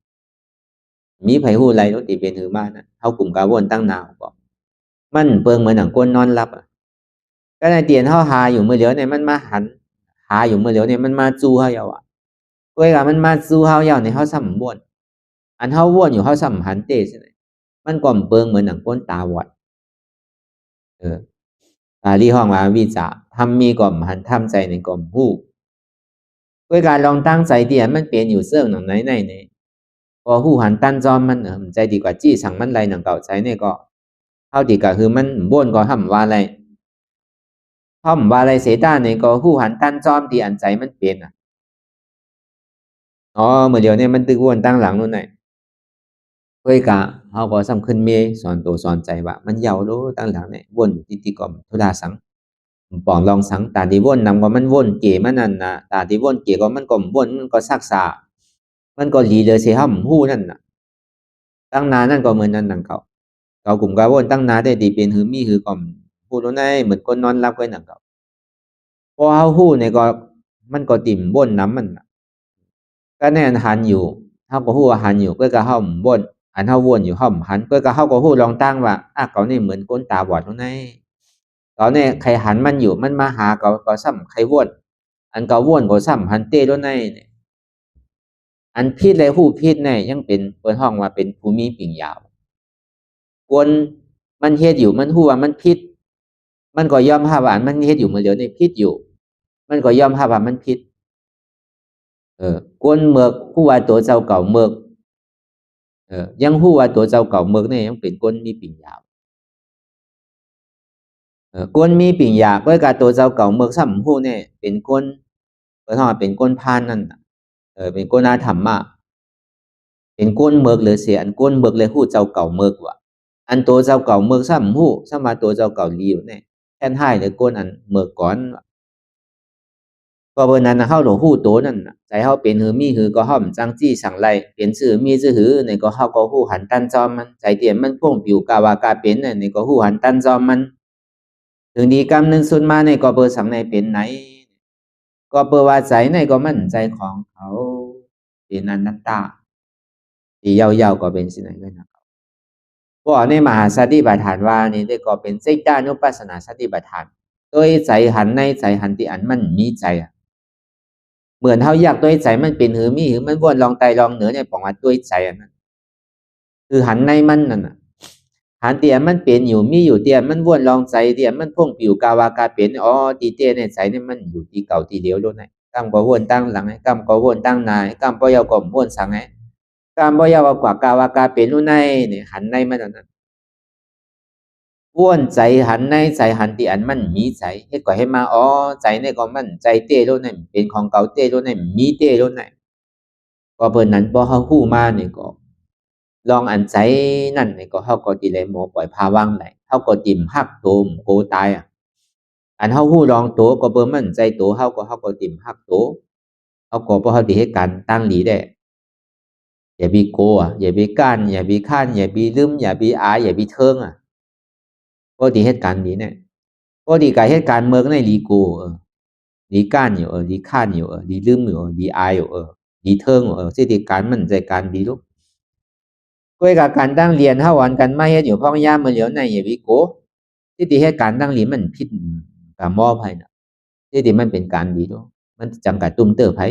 มีไผหู้ไรรถที่เป็นหือมานั่นเฮากลุ่มกาวนตั้งนาวก็มันเปิงเหมือนหนังก้นนอนรับก็ในเตียนเฮาหาอยู่เมื่อเดียวเนี่ยมันมาหันหาอยู่เมื่อเดียวเนี่ยมันมาจูเฮาเยาก้อยกับมันมาจูเฮาเยาในเฮาซ้ำบ่นอันเฮาว่นอยู่เฮาซ้ำหันเตใช่ไหมมันก่อมเปิงเหมือนหนังก้นตาวัดตาลี่ห้องว่าวิจาทำมีก่อมหันทำใจในก่อมหู้ก้อยการลองตั้งใจเตียนมันเปลี่ยนอยู่เสื่องหนังไหนเนี่ยพอหู้หันตั้นจอมมันใจดีกว่าจี้สั่งมันไรหนังเก่าใจเนี่ยก็เฮาดีกว่าคือมันบ่นก็ทำว่าอะไรท่อมว่าอะไรเสตาเนี่ยก็หู้หันตั้นจอมที่อันใจมันเปลี่ยนเมื่อเดียวเนี่ยมันตึกวนตั้งหลังนู่นไหนเฮ้ยกะเฮาก็สำคัญเมสอนตัวสอนใจว่ามันเยาว์โลตั้งหลังเนี่ยวนอยู่ที่ก่อมทุดาสังปองลองสังตาที่วนนำก็มันวนเก๋มันนั่นน่ะตาที่วนเก๋ก็มันก็วนมันก็ซักษามันก็หลีเลยสิห้ำหู้นั่นน่ะตั้งนานนั่นก็เหมือนนั่นหนังเขากลุ่มกาวนตั้งนานได้ดีเป็นหือมีหือก่อมพูดแล้วในเหมือนคนนอนรับไว้หนังเขาพอเฮาหู้เนี่ยก็มันก็ติ่มวนน้ำมันก็แน่นหันอยู่เฮาก็ฮู้ว่าหันอยู่ก็เฮาบ่นอันเฮาวนอยู่เฮาหันก็เฮาก็ฮู้ลองตั้งว่าเขานี่เหมือนคนตาบอดตรงไหนเขาเนี่ยใครหันมันอยู่มันมาหาก็ซ้ำใครวนอันเก่าวนก็ซ้ำหันเต้ตรงไหนอันพิษเลยฮู้พิษเนี่ยยังเป็นเปิดห้องว่าเป็นภูมิปิ่งยาวกวนมันเฮ็ดอยู่มันฮู้ว่ามันพิษมันก็ยอมรับว่ามันเฮ็ดอยู่มื้อเดียวนี่พิษอยู่มันก็ยอมรับว่ามันพิษกวนเมือกฮู้ว่าตัวเจ้าเก่าเมือกยังฮู้ว่าตัวเจ้าเก่าเมือกเนี่ยยังเป็นกวนมีปิ่งยาวกวนมีปิ่งยาก็กับตัวเจ้าเก่าเมือกซ้ำฮู้เนี่ยเป็นกวนเปิดห้องเป็นกวนพานนั่นเป็นกวนอาธรรมะ เป็นก้นเมือกเลยเสียอันก้นเมือกเลยฮู้เจ้าเก่าเมือกว่ะอันตัวเจ้าเก่าเมือกซ้ำฮู้ซ้ำมาตัวเจ้าเก่าลีอยู่เนี่ยแค่นท้ายเลยก้นอันเมือกก่อนก็เบิ่นนั้นเฮาหลงฮู้ตัวนั่นน่ะใจเฮาเป็นหือมีหือก็ฮ้อมจังจี้สังไลเป็นชื่อมีชื่อหือนี่ก็เฮาก็ฮู้หันตันจอมมันใจเตียนมันพ่วงปิวกาวากาเป็นนี่ก็ฮู้หันตันจอมมันถึงดีกรรมนึงสุดมานี่ก็เบิ่สังในเป็นไหนก็เปิดว่าใจในก็มั่นใจของเขาเป็นอนัตตาที่ยาวๆก็เป็นสิไหนกันนะเพราะในมหาสติปัฏฐานว่านี่ได้ก็เป็นจิตานุปัสสนาสติปัฏฐานโดยใจหันในใจหันที่อันมันมีใจเหมือนเฮาอยากด้วยใจมันเป็นหือมีหือมันวนลองไตลองเหนือในปองว่าด้วยใจอันนั้นคือหันในมันนั่นน่ะหันเตียมันเป็นอยู่มีอยู่เตียมันวนลองใจเตียมันพ่งปิวกาวากาเป็นอ๋อตีเตียในใจนี่มันอยู่ที่เก่าที่เดียวโลดไหนกำก็วนตั้งหลังกำก็วนตั้งนายกำบ่ยาวก็วนสังไงกำบ่ยาวกว่ากาวากาเป็นนู่นในนี่หันในมันนั่นวนใจหันในใจหันที่อันมันมีใจเฮ็ดก็ให้มาอ๋อใจนี่ก็มันใจเต้โลดนั่นเป็นของเก่าเต้โลดนั่นมีเต้โลดนั่นก็เพิ่นนั้นพอเฮาฮู้มานี่ก็ลองอันใจนั่นนี่ก็เฮาก็สิได้หมอปล่อยภาวางได้เฮาก็จิ้มฮักโตมโกตายอันเฮาฮู้ลองโตก็เบิ่มั่นใจโตเฮาก็จิ้มฮักโตเฮาก็บ่เฮาสิเฮ็ดการตั้งหลีได้อย่าไปโกอย่าไปก้านอย่าไปค้านอย่าไปลืมอย่าไปอายอย่าไปเทิงบ่สิเฮ็ดการนี้แน่บ่สิก็เฮ็ดการเมืองในหลีโกหลีก้านอยู่หลีค้านอยู่หลีลืมอยู่หลีอายอยู่หลีเทิงสิที่การมั่นใจการดีลูกก้อยกับการตั้งเรียนเฮาหวันกันมาเฮ็ดอยู่พ้องยามมื้อเหลียวในอย่าไปโกสิที่เฮ็ดการตั้งหลีมันผิดก็มอบให้น่ะสิที่มันเป็นการดีเนาะมันจังกะตุ้มเติบไผ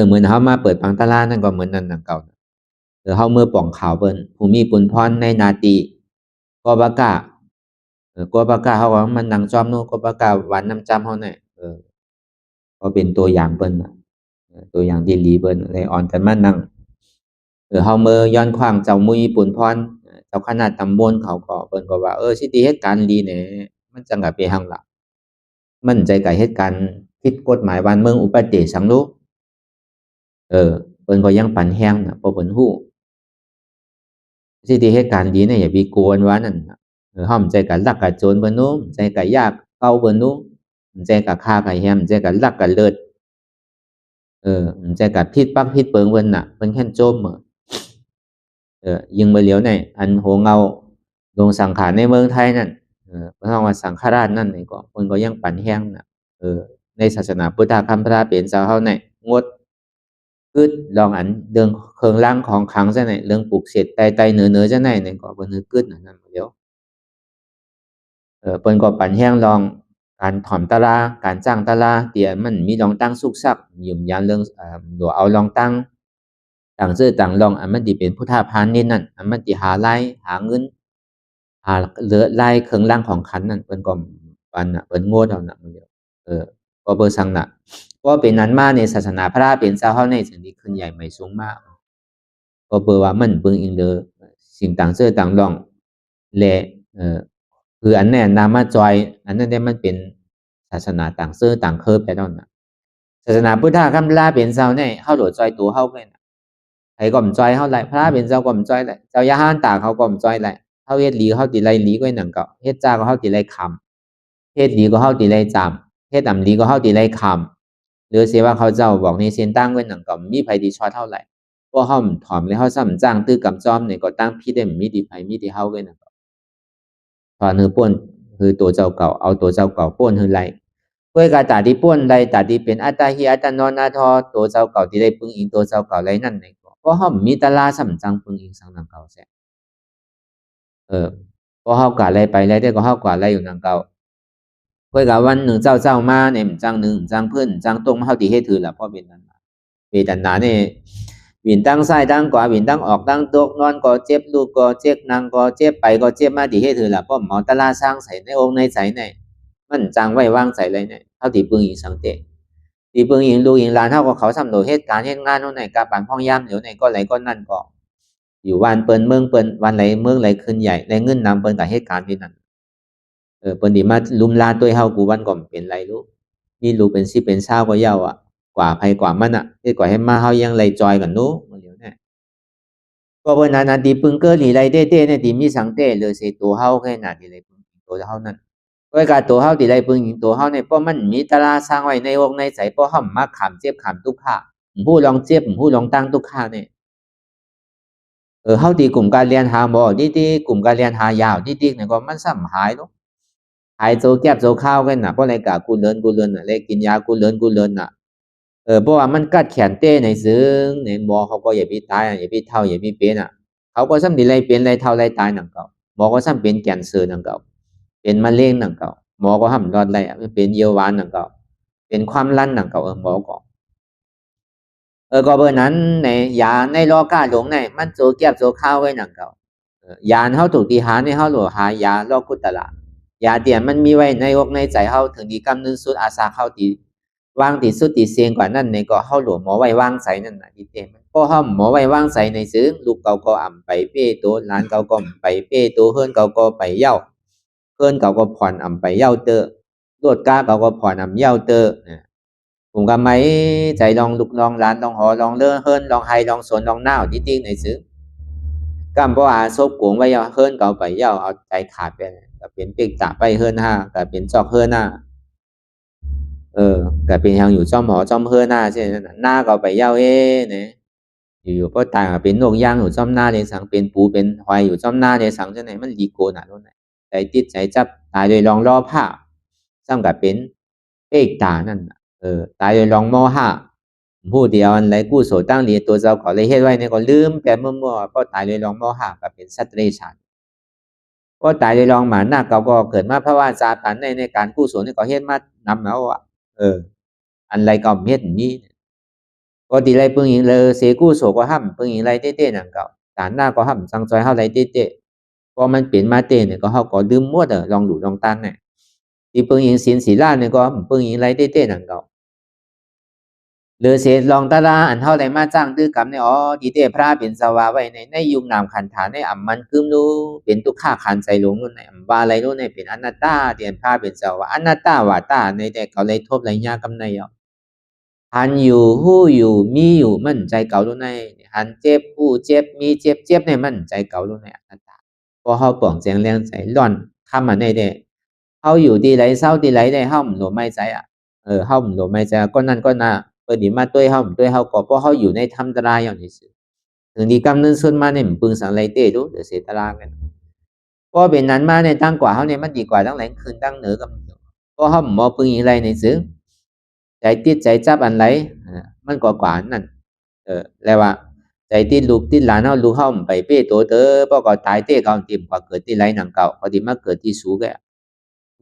เหมือนเฮามาเปิดปังตลาดนั่นก็เหมือนนั่นน่ะเก่าเฮามื้อป้องข่าวเพิ่นผู้มีปุญพรในนาตีก็บ่กล้าก็บ่กล้าเฮาว่ามันนั่งจอมเนาะก็บ่กล้าหวานน้ำจ้ำเฮาแน่ก็เป็นตัวอย่างเพิ่นน่ะตัวอย่างที่ดีเพิ่นเลยอ่อนกันมานั่งเฮามื้อย้อนขว้างเจ้ามุยปุญพรเจ้าคณะตำบลเขาก็เพิ่นก็ว่าสิติเฮ็ดการดีแหน่มันจังกะไปหังล่ะมั่นใจกับเฮ็ดการผิดกฎหมายบ้านเมืองอุบัติเหตุสังโลกเพิ่นก็ยังปานแรงน่ะเพราะเพิ่นรู้สิที่เหตุการณ์ดีเนี่ยอย่าไปกวนว่านั่นน่ะฮ้อมใจกับลักกับโจรเบิ่นนู้ใจกับยากเก่าเบิ่นนู้ใจกับฆ่ากับแฮมใจกับลักกับเลิศใจกับพิษปักพิษเปิงเพิ่นน่ะเพิ่นแค่นโจมยิงบ่เหลียวในอันโหเงาลงสังขารในเมืองไทยนั่นเพิ่นเฮาว่าสังฆราชนั่นนี่ก็เพิ่นก็ยังปานแรงน่ะในศาสนาพุทธคัมภีร์เป็นเจ้าเฮาเนี่ยงดคือลองอันเรื่องเครื่องรางของขลังจังได๋เรื่องปลูกเสกไตๆเหนือๆจังได๋นี่ก็เพิ่นฮึกึดอันนั้นเดี๋ยวเพิ่นก็ปั้นแรงลองการถ่อมตะลาการจ้างตะลาที่อันมันมีรองตั้งสุกซักยืมยามเรื่องหรือเอารองตั้งชื่อตั้งรองอันมันสิเป็นพุทธพาณิชย์นั่นอันมันสิหารายหาเงินหาเหลือรายเครื่องรางของขลังนั่นเพิ่นก็อันน่ะเพิ่นโง่เอาน่ะเดี๋ยวก็เบิ่งซังน่ะเพราะเป็นนั้นมาในศาสนาพระเป็นเจ้าเฮาในถึงที่ขึ้นใหญ่ไม่สูงมากก็เปิดว่ามันเบิ่งอิงเด้อสิ่งต่างเสื้อต่างร่องและคืออันแน่นามาจอยอันนั้นเนี่ยมันเป็นศาสนาต่างเสื้อต่างเคิบไปแล้วน่ะศาสนาพุทธคัมภีร์เป็นเจ้าเนี่ยเฮาโดดจอยตัวเฮาไปน่ะไผก็บ่จอยเฮาไหลพระเป็นเจ้าก็บ่จอยไหลเจ้าอย่าห้านตาเขาก็บ่จอยไหลเฮาเฮ็ดหลีเฮาสิไล่หลีกว่านั่นก็เฮ็ดจ้าก็เฮาสิไล่คำเฮ็ดดีก็เฮาสิไล่จำเฮ็ดอำดีก็เฮาสิไล่คำหรือสิว่าเขาเจ้าบอกในเส้นตั้งไว้นั่นก็มีไผสิช็อตเฮาไหลเพราะเฮาถ่อมแล้วเฮาซ้ำจ้างตื้อกำจอมนี่ก็ตั้งผิดได้มีที่ไผมีที่เฮาไว้นั่นก็ถอนหือป่นคือตัวเจ้าเก่าเอาตัวเจ้าเก่าป่นหือไล่เพื่อกาตาที่ป่นไล่ตาที่เป็นอัตตาหิอัตตานอนาทอตัวเจ้าเก่าที่ได้ปึงอิงตัวเจ้าเก่าไล่นั่นนี่ก็เพราะเฮามีตะลาซ้ำจังปึงอิงสังนังเก่าแซ่เพราะเฮากะไล่ไปไล่ได้ก็เฮากะไล่อยู่นังเก่าเพื่อกะวันหนึ่งเจ้ามาเนี่ยจังหนึ่งจังเพิ่นจังตรงเฮาที่เฮ็ดถือล่ะเพราะเป็นนั้นเวทนานี่วินตั้งซ้ายตั้งขวาวินตั้งออกตั้งตกนอนก็เจ็บลูกก็เจ็บนั่งก็เจ็บไปก็เจ็บมาที่เฮ็ดถือล่ะเพราะหมอตะลาสร้างใส่ในองค์ในใจในมันจังไว้วางใจเลยเนี่ยเฮาที่ปึงอิงสังเตที่ปึงอิงลูกอิงหลานเฮาก็เขาซ้ำโดเฮ็ดการเฮ็ดงานโน่นไหนกะปานพ้องยามเดี๋ยวไหนก็ไหลก็นั่นก็อยู่บ้านเปิ้นเมืองเปิ้นวันไหลเมืองไหลขึ้นใหญ่ไหลเงินนำเปิ้นก็เฮ็ดการที่นั่นเปิ้นสิมาลุมลาตัวเฮากูวันก็บ่เป็นไรลูกมีลูกเป็น10เป็น20ก็เหย้ากว่าไผกว่ามันเฮ็ดกว่าให้มาเฮายังไหลจอยกันนู้เหลียวแน่ ก็เพราะนั้นดีปึงเกอหลีไรเต้เนี่ยดีมีสังเต้เลยเสตัวเฮาแค่นั้นดีไรปึงตัวเฮานั้นก็การตัวเฮาดีไรปึงตัวเฮาเนี่ยเพราะมันมีตราสร้างไว้ในวงในใจเพราะเฮามาขำเจ็บขำทุกข์ผู้ลองเจ็บผู้ลองตั้งทุกข์เนี่ยเฮาดีกลุ่มการเรียนหาหมอดีๆกลุ่มการเรียนหายาวดีๆเนี่ยก็มันซ้ำหายเนาะหายโจแก็บโจข้าวกันน่ะเพราะอะไรกะกูเลินน่ะเลยกินยากูเลินน่ะเพราะว่ามันกัดแขนเต้ในซึ้งในหมอเขาก็อย่าไปตายอย่าไปเท่าอย่าไปเป็นเขาก็ซ้ำดีไรเป็นไรเท่าไรตายหนังเก่าหมอก็ซ้ำเป็นแกนเซอร์หนังเก่าเป็นมะเร็งหนังเก่าหมอก็ห้ามรอดไรเป็นเยาวานหนังเก่าเป็นความลั่นหนังเก่าหมอก็ก็เบอร์นั้นในยาในโลกาหลงในมันโจเก็บโจข้าวไว้หนังเก่ายาเขาถูกตีหาในเขาหลวหายาโลกุตละยาเตียนมันมีไว้ในอกในใจเขาถึงดีกำนึงสุดอาสาเข้าตีวางตีสุดตีเสียงกว่านั้นในก็เขาหลวหมอไว้วางใส่นั่นนะดีเต็มพอเขาหมอไว้วางใส่ในซึ้งลูกเก่าก็อ่ำไปเป้ตัวหลานเก่าก็ไปเป้ตัวเฮือนเก่าก็ไปเย้าเฮือนเก่าก็ผ่อนอ่ำไปเย้าเตอรวดก้าเก่าก็ผ่อนอ่ำเย้าเตอผมก็ไม่ใจลองลุกลองหลานลองหอลองเลื่อนเฮือนลองไฮลองสนลองหน้าดีๆในซึ้งกำเพราะอาซบกวงไว้เฮือนเก่าไปเย้าเอาใจขาดไปก็เป็นเปีกตาไปเฮือนห้าก็เป็นจอกเฮือนหน้าก็เป็นทางอยู่จอมหอจอมเฮือนหน้าใช่ไหมหน้าเก่าไปเย้าเนี่ยอยู่ๆก็ตายเป็นนกย่างอยู่จอมหน้าเลยสังเป็นปูเป็นหอยอยู่จอมหน้าเลยสังจังไหนมันดีโกน่ะนู่นไหนใจติดใจจับตายโดยลองล่อผ้าซ้ำกับเป็นเอกตานั่นตายโดยลองมอห้าผู้เดียวอันไรกู้โสตั้งเรียตัวเจ้าขอเลยเฮ็ดไว้เนี่ยก็ลืมแต่เมื่อก็ตายโดยลองมอห้ากับเป็นสัตว์เดรัจฉานก็ตายโดยลองหมาหน้าเก่าก็เกิดมาเพราะว่าซาตันในการกู้โสนี่ก็เฮ็ดมานำแล้วอันไรก็เฮ็ดนี้ก็ดีไรปึงยิงเลยเสกู้โสก็ห้ามปึงยิงไรเต้ๆนั่นเก่าตานหน้าก็ห้ามสังจอยเฮาไรเต้ๆพอมันเปลี่ยนมาเต้เนี่ยก็เฮาก็ลืมหมดลองดูลองตั้งเนี่ยที่ปึงยิงศีลศีลาเนี่ยก็ปึงยิงไรเต้ๆนั่นเก่าหรือเสลองตาลาอันเท่าไรมาจ้างตื้อกรรมเนี่ยดีเตพระเป็นสวาไว้ในยุงนามขันฐานในอ่ำมันคืมรู้เป็นตุกข้าขันใจหลงนู่นในอ่ำบาอะไรนู่นในเป็นอนัตตาเตียนพระเป็นสวาอนัตตาวาตาในแต่เขาเลยทบไรยากำในหันอยู่หู้อยู่มีอยู่มั่นใจเก่านู่นในหันเจ็บหู้เจ็บมีเจ็บในมั่นใจเก่านู่นในอนัตตาพอเขาป่องแจงแรงใจร่อนข้ามมาในเด้เขาอยู่ดีไรเศร้าดีไรได้ห้อมหลวไม่ใจห้อมหลวไม่ใจก็นั่นก็น่าดีมาด้วยเฮาก็เพราะเฮาอยู่ในธรรมตรายอย่างนี้สิถึงดีกำนึงส่วนมาเนี่ยปึงสังไรเต้ดูเดี๋ยวเสียตารางกันเพราะเป็นนั้นมาในตั้งกว่าเฮาเนี่ยมันดีกว่าตั้งแหลงคืนตั้งเหนือกับเพราะเฮาหมอปึงอย่างไรในซึ้งใจติดใจจับอันไรมันกว่านั่นแล้วว่าใจติดลูกติดหลานเฮาลูกเฮาไปเป้โตเตอเพราะก็ตายเต้เก่าติ่มกว่าเกิดที่ไรหนังเก่าพอดีมาเกิดที่สูงแก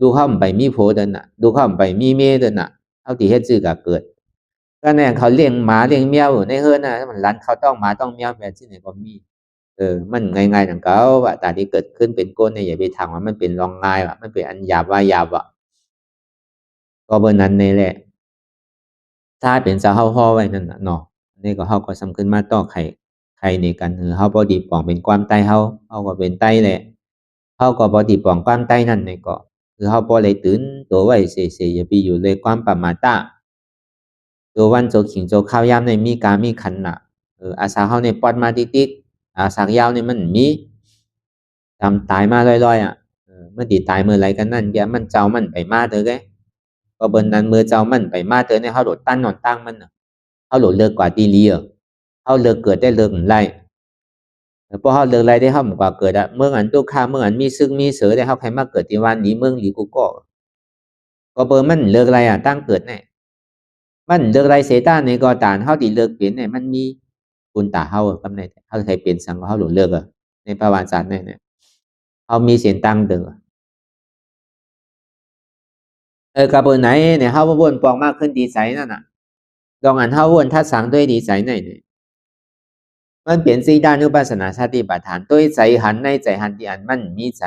ลูกเฮาไปมีโพเดินน่ะลูกเฮาไปมีเมเดินน่ะเฮาที่เฮ็ดซื่อก็เกิดก็เนี่ยเขาเลี้ยงหมาเลี้ยงแมวอยู่ในเฮือนน่ะมันรันเขาต้องหมาต้องแมวแบบที่ไหนก็มีมันง่ายๆดังเก่าว่าตาที่เกิดขึ้นเป็นก้นเนี่ยอย่าไปทางว่ามันเป็นรองง่ายว่ะมันเป็นอันหยาบว่าหยาบว่ะก็เบอร์นั้นนี่แหละถ้าเป็นสาวเฮาฮ้อไว้นั่นน่ะเนาะนี่ก็เฮาก็สำคัญมาต่อใครในกันเฮาบ่ดีปองเป็นความใต้เฮาก็เป็นใต้แหละเฮาก็บ่ดีปองความใต้นั่นนี่ก็คือเฮาบ่ได้ตื่นตัวไว้เฉยๆอย่าไปอยู่ในความประมาทตัววันโจขิงโจข้าวยามในมีการมีขันน่ะอาสาเฮาในปอดมาติดอาสายาวในมันมีทำตายมาลอยเมื่อตีตายเมื่อไรกันนั่นแกมันเจ้ามันไปมาเถอะแกก็เบิ่นนั้นเมื่อเจ้ามันไปมาเถอะในเฮาโดดตั้นนอนตั้งมันเฮาโดดเลิกกว่าตีเลียเฮาเลิกเกิดได้เลิกไรพอเฮาเลิกไรได้เฮากว่าเกิดเมื่ออันตุค่าเมื่ออันมีซึ่งมีเสือได้เฮาใครมาเกิดที่วันนี้เมืองหลีกูก็เบิ่มันเลิกไรตั้งเกิดแน่มันเลิกไรเสตาในก็ตานเฮาที่เลิกเปลี่ยนเนี่ยมันมีคุณตาเฮากำในเฮาใครเปลี่ยนสังเฮาโดดเลิกในประวัติศาสตร์เนี่ยเฮามีเสียงตังเด้อกระบวนไหนเนี่ยเฮาวนปองมากขึ้นดีใจนั่นน่ะลองอันเฮาวนทัดสังด้วยดีใจไหนเนี่ยมันเปลี่ยนสีด้านอุปาสนาสติปัฏฐานด้วยใจหันในใจหันที่อันมันมีใจ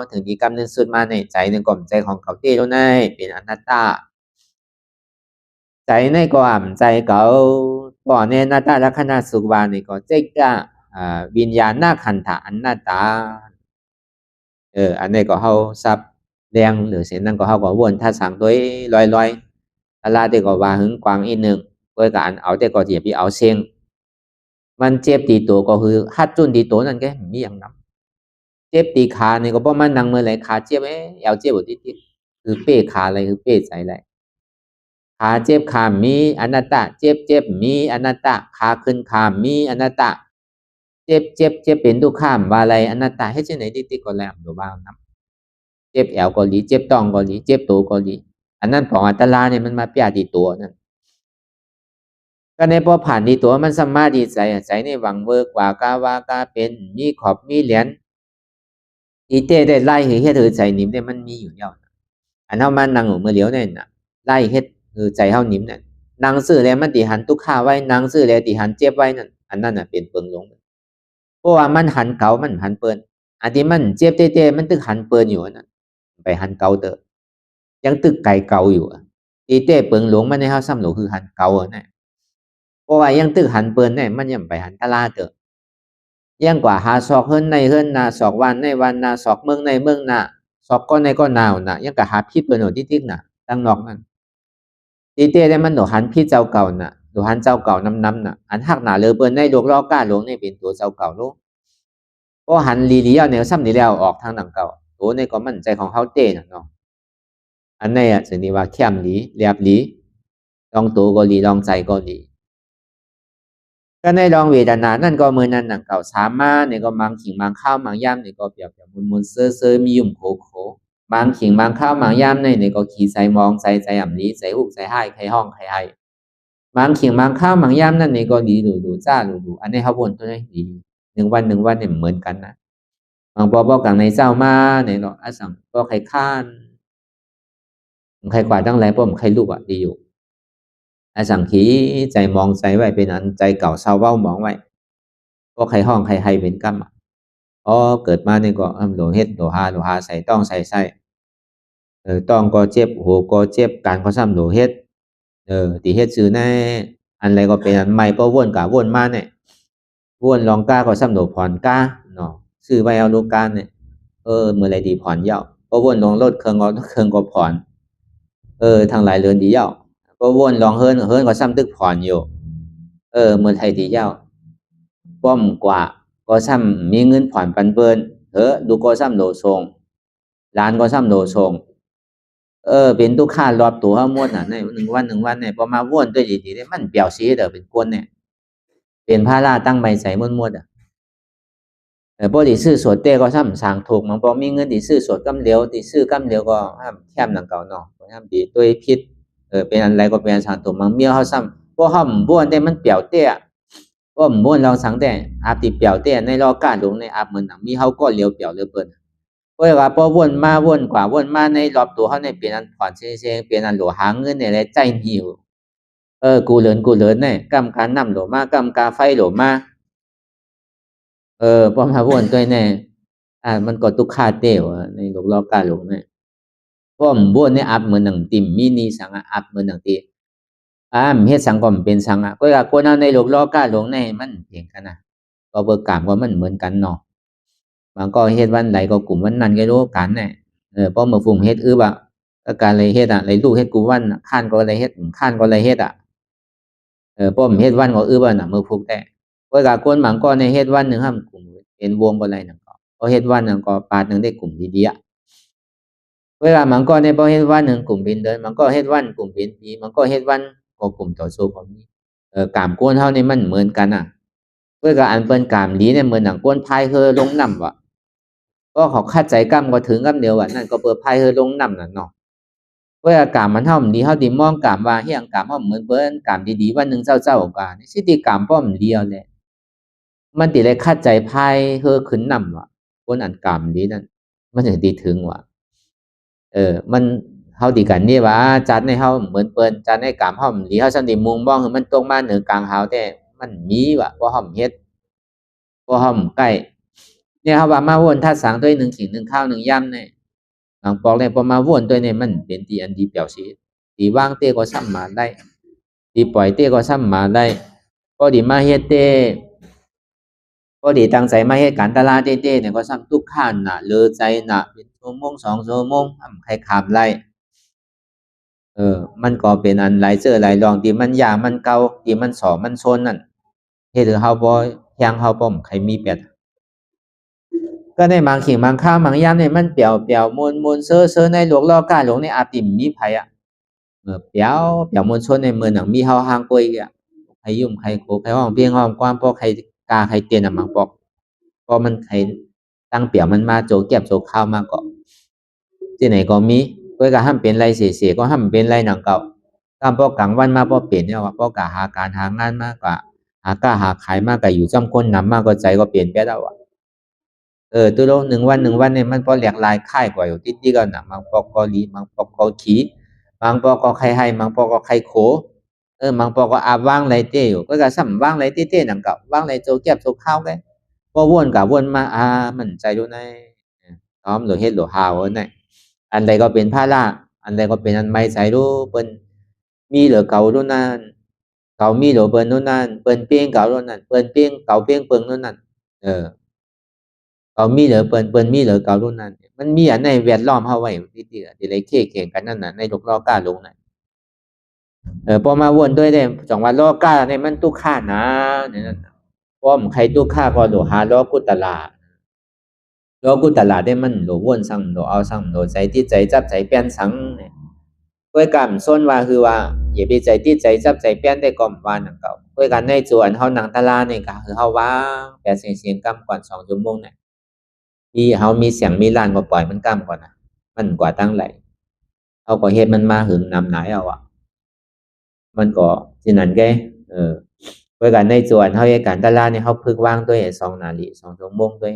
ถึงที่กำนึงสุดมาในใจหนึ่งกลมใจของเขาเต้แล้วในเป็นอนัตตาใจในก็อ่ำใจเขาบ่อในอนัตตาลักษณะสุขวานี่ก็เจ๊กะวิญญาณนาขันธะอนัตตาอันนี้ก็เฮาซับแดงหรือเสียนั่นก็เฮาก็วนทัดสังด้วยลอยๆอะไรเด็กก็ว่าหึงกวางอีกหนึ่งด้วยการเอาแต่ก็อย่าไปเอาเสียง มันเจ็บตีตัวก็คือฮัดจุนตีตัวนั่นแกมีอย่างนั้นเจ็บตีขาเนี่ยก็เพราะมันนั่งเมื่อไรขาเจ็บเอวเจ็บหมดที่คือเป้ขาอะไรคือเป้ใส่อะไรขาเจ็บขามีอนัตตาเจ็บมีอนัตตาขาขึ้นขามีอนัตตาเจ็บเป็นทุกขามว่าอะไรอนัตตาให้เช่นไหนที่ก็แล้วดูบ้างนะเจ็บแอวก็หลีเจ็บต้องก็หลีเจ็บตัวก็หลีอันนั้นของอัตลาเนี่ยมันมาเปียตีตัวนั่นก็ในพอผ่านดีตัวมันสมาธิใจในหวังเวิร์กว่ากาเป็นมีขอบมีเหรียญอีเต้ได้ไล่เฮ็ดใจนิ่มเนี่ยมันมีอยู่แล้วอันเท่ามันนั่งเมื่อเลี้ยวเนี่ยนะไล่เฮ็ดใจเท่านิ่มเนี่ยนางซื้อแล้วมันติหันทุกข้าไว้นางซื้อแล้วติหันเจ็บไว้นั่นอันนั้นน่ะเป็นเปิงหลงเพราะว่ามันหันเก่ามันหันเปินอันที่มันเจ็บเต้มันตึกหันเปินอยู่นั่นไปหันเก่าเตอยังตึกไก่เก่าอยู่อีเต้เปิงหลงมันในเฮาซ้ำหลงคือหันเก่าเนี่ยเพราะว่ายังตึกหันเปินเนี่ยมันยังไปหันตลาเตอยังกว่าหาศอกเฮิรนในเฮิรนนาศอกวันในวันนาศอกเมืองในเมืองนาศอกก็ในก็นาวนะยังกว่าหาพิษเปินหนที่น่ะตั้งนอกนั่นตีเต้ได้มันหนูหันพิษเจ้าเก่าน่ะหนูหันเจ้าเก่าน้ำน่ะอันหักหนาเลยเปินในดวงล้อก้าหลวงในเป็นตัวเจ้าเก่าลูกก็หันลีเลียวเนี่ยซ้ำนี่แล้วออกทางหนังเก่าตัวในก็มั่นใจของเขาเต้น่ะเนาะอันนี้อ่ะสิ่งที่ว่าเข้มหลีเรียบหลีลองตัวก็หลีลองใจก็หลีก็ในลองเวทนานั่นก็มือนั้นหนังเก่าสามมาเนี่ยก็มังขิงมังข้าวมังย่ำเนี่ยก็เปรียบมุนเซอมียุ่มโคมังขิงมังข้าวมังย่ำเนี่ยก็ขี่ใส่มองใส่ใจอ่ำหลีใส่หุกใส่ให้ใครห้องใครให้มังขิงมังข้าวมังย่ำนั่นเนี่ยก็ดีดูจ้าดูอันนี้เขาวนตัวนี้ดี1 วันเนี่ยเหมือนกันนะบางปอกังในเจ้ามาเนี่ยเนาะอาสังก็ใครข้านใครกว่าตั้งหลายป้อมใครลูกอ่ะดีอยู่อาสังขีใจมองใจไว้เป็นอันใจเก่าเศร้าเว้ามองไว้ก็ใครห้องใครให้เป็นกรรมอ๋อเกิดมาเนี่ยก็โหลเฮ็ดโหลหาใส่ต้องใส่ต้องก็เจ็บหัวก็เจ็บการก็ซ้ำโหลเฮ็ดตีเฮ็ดซื้อแน่อันไรก็เป็นอันใหม่ก็วนกะวนมาเนี่ยวนลองกาก็ซ้ำโหลผ่อนกาเนาะซื้อไว้เอาลูกการเนี่ยเมื่อไรดีผ่อนเยาก็วนลงรถเครื่องก็ผ่อนทางหลายเรือนดีเยาก็วนลองเฮิรนก็ซ้ำตึกผ่อนอยู่เมื่อไทยดีเยาป้อมกว่าก็ซ้ำมีเงินผ่อนปันเปิ้นดูก็ซ้ำโหลทรงร้านก็ซ้ำโหลทรงเป็นทุกข้ารอบตัวหมดน่ะใน1 วันเนี่ยพอมาวนด้วยดีๆเนี่ยมันเปรียวสีเด้อเป็นกวนเนี่ยเป็นพาราตั้งใบใส่มดอ่ะบ่ได้ซื้อสดเต้ก็ซ้ำสร้างถูกมันบ่มีเงินที่ซื้อสดกำเหลวที่ซื้อกำเหลวก็ห้ามแคมดังเก่าเนาะห้ามดีด้วยพิษเป็นอันไรก็เป็นอันสร้างถูกมันเมียวเฮาซ้ำบ่ห้อมบ้วนได้มันเปรียวเต้บ่บ้วนลองสังแต่อาบที่เปรียวเต้ในรอกาหลงในอาบเหมือนหนังมีเฮาก็เหลวเปรียวเหลือเปิ้นเพราะว่าพอวนมาวนกว่าวนมาในรอบตัวเฮาเนี่ยเป็นอันผ่อนเซงเป็นอันโหลหาเงินเนี่ยแหละใจหิวกูเหลินเนี่ยกำการนำโหลมากำกาไฟโหลมาพอมาวนตัวเนี่ยมันก็ตุกขาเตวในโลกล้อกาหลงเนี่ยพอมบ้วนเนี่ยอับเหมือนหนังติ่มมินีสังอับเหมือนหนังตีเฮ็ดสังก็เป็นสังก็ว่าคนเอาในโลกล้อกาหลงเนี่ยมันเพียงกันนะก็เบิกกามว่ามันเหมือนกันเนาะมันก็เฮ็ดวันไหนก็กลุ่มวันนั้นก็รู้กันเนี่ยพอเมื่อฝุ่มเฮ็ดบ่ก็การเลยเฮ็ดเลยลูกเฮ็ดกูวันข้านก็เลยเฮ็ดข้านก็เลยเฮ็ดป้อมเฮ็ดวันก็บ่น่ะมือฟุกแต่ก็ว่าคนบางก็ในเฮ็ดวันนึงห้ามกลุ่มเป็นวงบ่ไรนั่นก็เฮ็ดวันนึงก็ปาดนึงได้กลุ่มดีๆเวลามันก็ในบ่เฮ็ดวันนึงกลุ่มเป็นเดินมันก็เฮ็ดวันกลุ่มเป็นปีมันก็เฮ็ดวันก็กลุ่มต่อสู้ของนี้กามโกนเฮานี่มันเหมือนกันน่ะเพื่อกับอันเปิ้นกามดีเนี่ยเหมือนหนังก้นพายเฮอลงน้ำว่ะก็เขาคาดใจกำก็ถึงกำเดียวว่ะนั่นก็เปิดพายเฮอลงน้ำน่ะเนาะเพื่อกามมันเฮาดีเฮาดีมองกามว่าเฮียงกามเฮาเหมือนเปิ้นกามดีๆวันนึงเจ้าๆกันสิติกามป้อมเดียวแหละมันติได้คาดใจพายเฮอขึ้นน้ำว่ะคนอันกามดีนั่นมันถึงดีถึงว่ะมันเฮาดีกันนี่ว่าจัดในเฮาเหมือนเปิ้นจัดในกามเฮาดีเฮาสันติมุงมองคือมันตรงมาเหนือกลางหาวแต่มันมีว่ะบ่เฮาเฮ็ดบ่เฮาใกล้เนี่ยเฮาว่ามาวนทัดสังด้วย1ขิง1ข้าว1ย่ำเนี่ยหลังปอกเลยพอมาวนด้วยเนี่ยมันเป็นที่อันดีเปรียวสิตีว่างเต้ก็ซ้ำมาได้ตีปล่อยเต้ก็ซ้ำมาได้ก็ดีมาเฮ็ดเต้ก็ดีตั้งใจมาเฮ็ดการตลาดเต้เนี่ยก็ซ้ำทุกข้านน่ะเลอใจน่ะเป็นชั่วโมง2ชั่วโมงใครขามไล่มันก็เป็นอันหลายเจอหลายลองที่มันยากมันเก่าที่มันสอมันซนนั่น เฮ็ดให้เฮาบ่แฮงเฮาบ่ใครมีเปรียบก็ในบางสิ่งบางคราวบางยามเนี่ยมันเปลี่ยวๆมนๆเซ้อๆในโลกล้อกาหลงในอาจสิมีไผอะเปลี่ยวมวลชนในเมืองหนังมีเฮาห่างกวยอะใครยุ่มใครโขใครห้องเพียงห้องความพอใครกาใครเตียนมังปอกพอมันใครตั้งเปี่ยวมันมาโจเก็บโจข้าวมาก็ที่ไหนก็มีกวยก็ห้ามเป็นไรเสียๆก็ห้ามเป็นไรหนังเก่าตามพอกลางวันมาพอเปลี่ยนเนี่ยว่าพอกะหาการหางานมากกว่าหากล้าหาขายมากกว่าอยู่จำคนนำมากก็ใจก็เปลี่ยนไปแล้วอ่ะตัวโล1 วันเนี่ยมันพอแหลกลายค่ายกว่าอยู่ติดๆกันน่ะมังปอกก็ลีมังปอกก็ขี้มังปอกก็ใครให้มังปอกก็ใครโขมังปอกก็อาบวางไรเต้อยู่ก็ซ้ำวางไรเต้ๆหนังเก่าวางไรโจเก็บโจข้าวไงพอวนกับวนมามันใจรู้ในพร้อมหรือเฮ็ดหรือหาวในอันใดก็เป็นผ้าล่าอันใดก็เป็นอันไม่ใส่รู้เปิ้นมีเหลือเก่ารู้นั่นเก่ามีเหลือเปิ้นรู้นั่นเปิ้นเปี้ยงเก่ารู้นั่นเปิ้นเปี้ยงเก่าเปี้ยงเปิ้งรู้นั่นเก่ามีเหลือเปิ้นมีเหลือเก่ารู้นั่นมันมีอันในแวดล้อมเฮาไว้ติๆที่เลยเข่งกันนั่นน่ะในโลกล้อกาหลงน่ะพอมาวนด้วยได้จังว่าล้อกาเนี่ยมันตุกข่านะเนี่ยนั่นป้อมใครตุกข่าก็โลหาล้อกุตลาล้อกุตลาได้มันโลวนสั่งโลเอาสั่งโลใจที่ใจจับใจเปลี่ยนสังเนี่ยด้วยกันส้นว่าคือว่าอย่าไปใจที่ใจจับใจเปลี่ยนได้ก่อมว่าหนังเก่าด้วยกันในส่วนเฮาหนังตลาเนี่ยก็คือเฮาว่างแต่เสียงกำก่อน2 ชั่วโมงเนี่ยที่เฮามีเสียงมีล้านก็ปล่อยมันกำก่อนน่ะมันกว่าตั้งไหลเฮาก็เฮ็ดมันมาหึงนำหนายเอาอ่ะมันก็สินั่นแกด้วยกันในส่วนเฮาเฮ็ดการตลาดเนี่ยเฮาพึกวางตัวเอง2 นาฬิ2 ชั่วโมงด้วย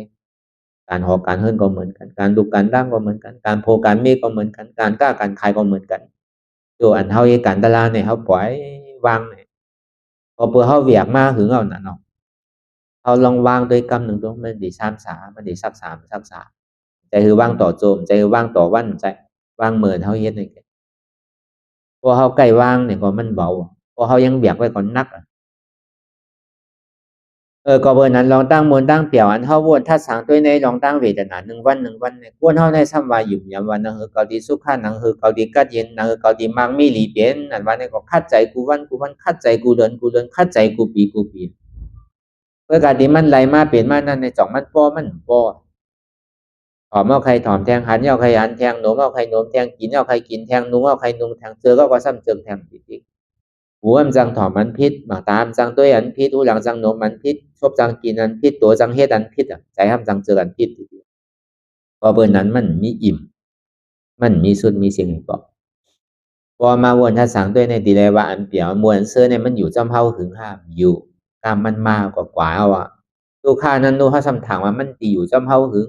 การหอกการเฮิรนก็เหมือนกันการลุกการนั่งก็เหมือนกันการโพการเมฆก็เหมือนกันการกล้าการขายก็เหมือนกันตัวอันเฮาเฮ็ดการตลาดเนี่ยเฮาปล่อยวางเนี่ยพอเพื่อเฮาเวียกมาหึงเอานั่นเนาะเฮาลองวางด้วยกำหนึ่งตรงมันสิสามสามันสิซักษาใจคือวางต่อโจมใจคือวางต่อวันใจวางมื้อเฮาเฮ็ดนี่พอเฮาใกล้วางเนี่ยก็มันเบาพอเฮายังเวียกไว้ก็หนักก็เบอร์นั้นลองตั้งมวลตั้งเปี่ยวอันเฮาวนถ้าสังด้วยในลองตั้งเวทนา1 วันเนี่ยวนเฮาในซ้ำว่าอยู่ยามวันนังเกาดีสุขะนังเกาดีกัดเย็นนังเกาดีมังมีหลีเปลี่ยนอันว่านี่ก็คัดใจกูวันคัดใจกูเดือนคัดใจกูปีเพื่อการที่มันไหลมาเปลี่ยนมานั่นในจ่องมันป้อถอมเอาใครถอมแทงหันเอาใครหันแทงหนูเอาใครหนูแทงกินเอาใครกินแทงนุงเอาใครนุงแทงเจอก็ซ้ำเจิงแทงติดหูมันจังถอมมันพิษบางตามจังด้วยอันพิษหูหลังจังโนมมันพิษชอบจังกินอันพิษตัวจังเฮ็ดอันพิษใจห้ามจังเจออันพิษพอเบอร์นั้นมันมีอิ่มมันมีสุดมีเสียงให้บอกพอมาวนถ้าสังด้วยในดีเลยว่าอันเปียวมวนเสื้อเนี่ยมันอยู่จำเฮาหึงห้ามอยู่ตามมันมากกว่าเอาอะลูกค้านั้นดูเขาสำถามว่ามันตีอยู่จำเฮาหึง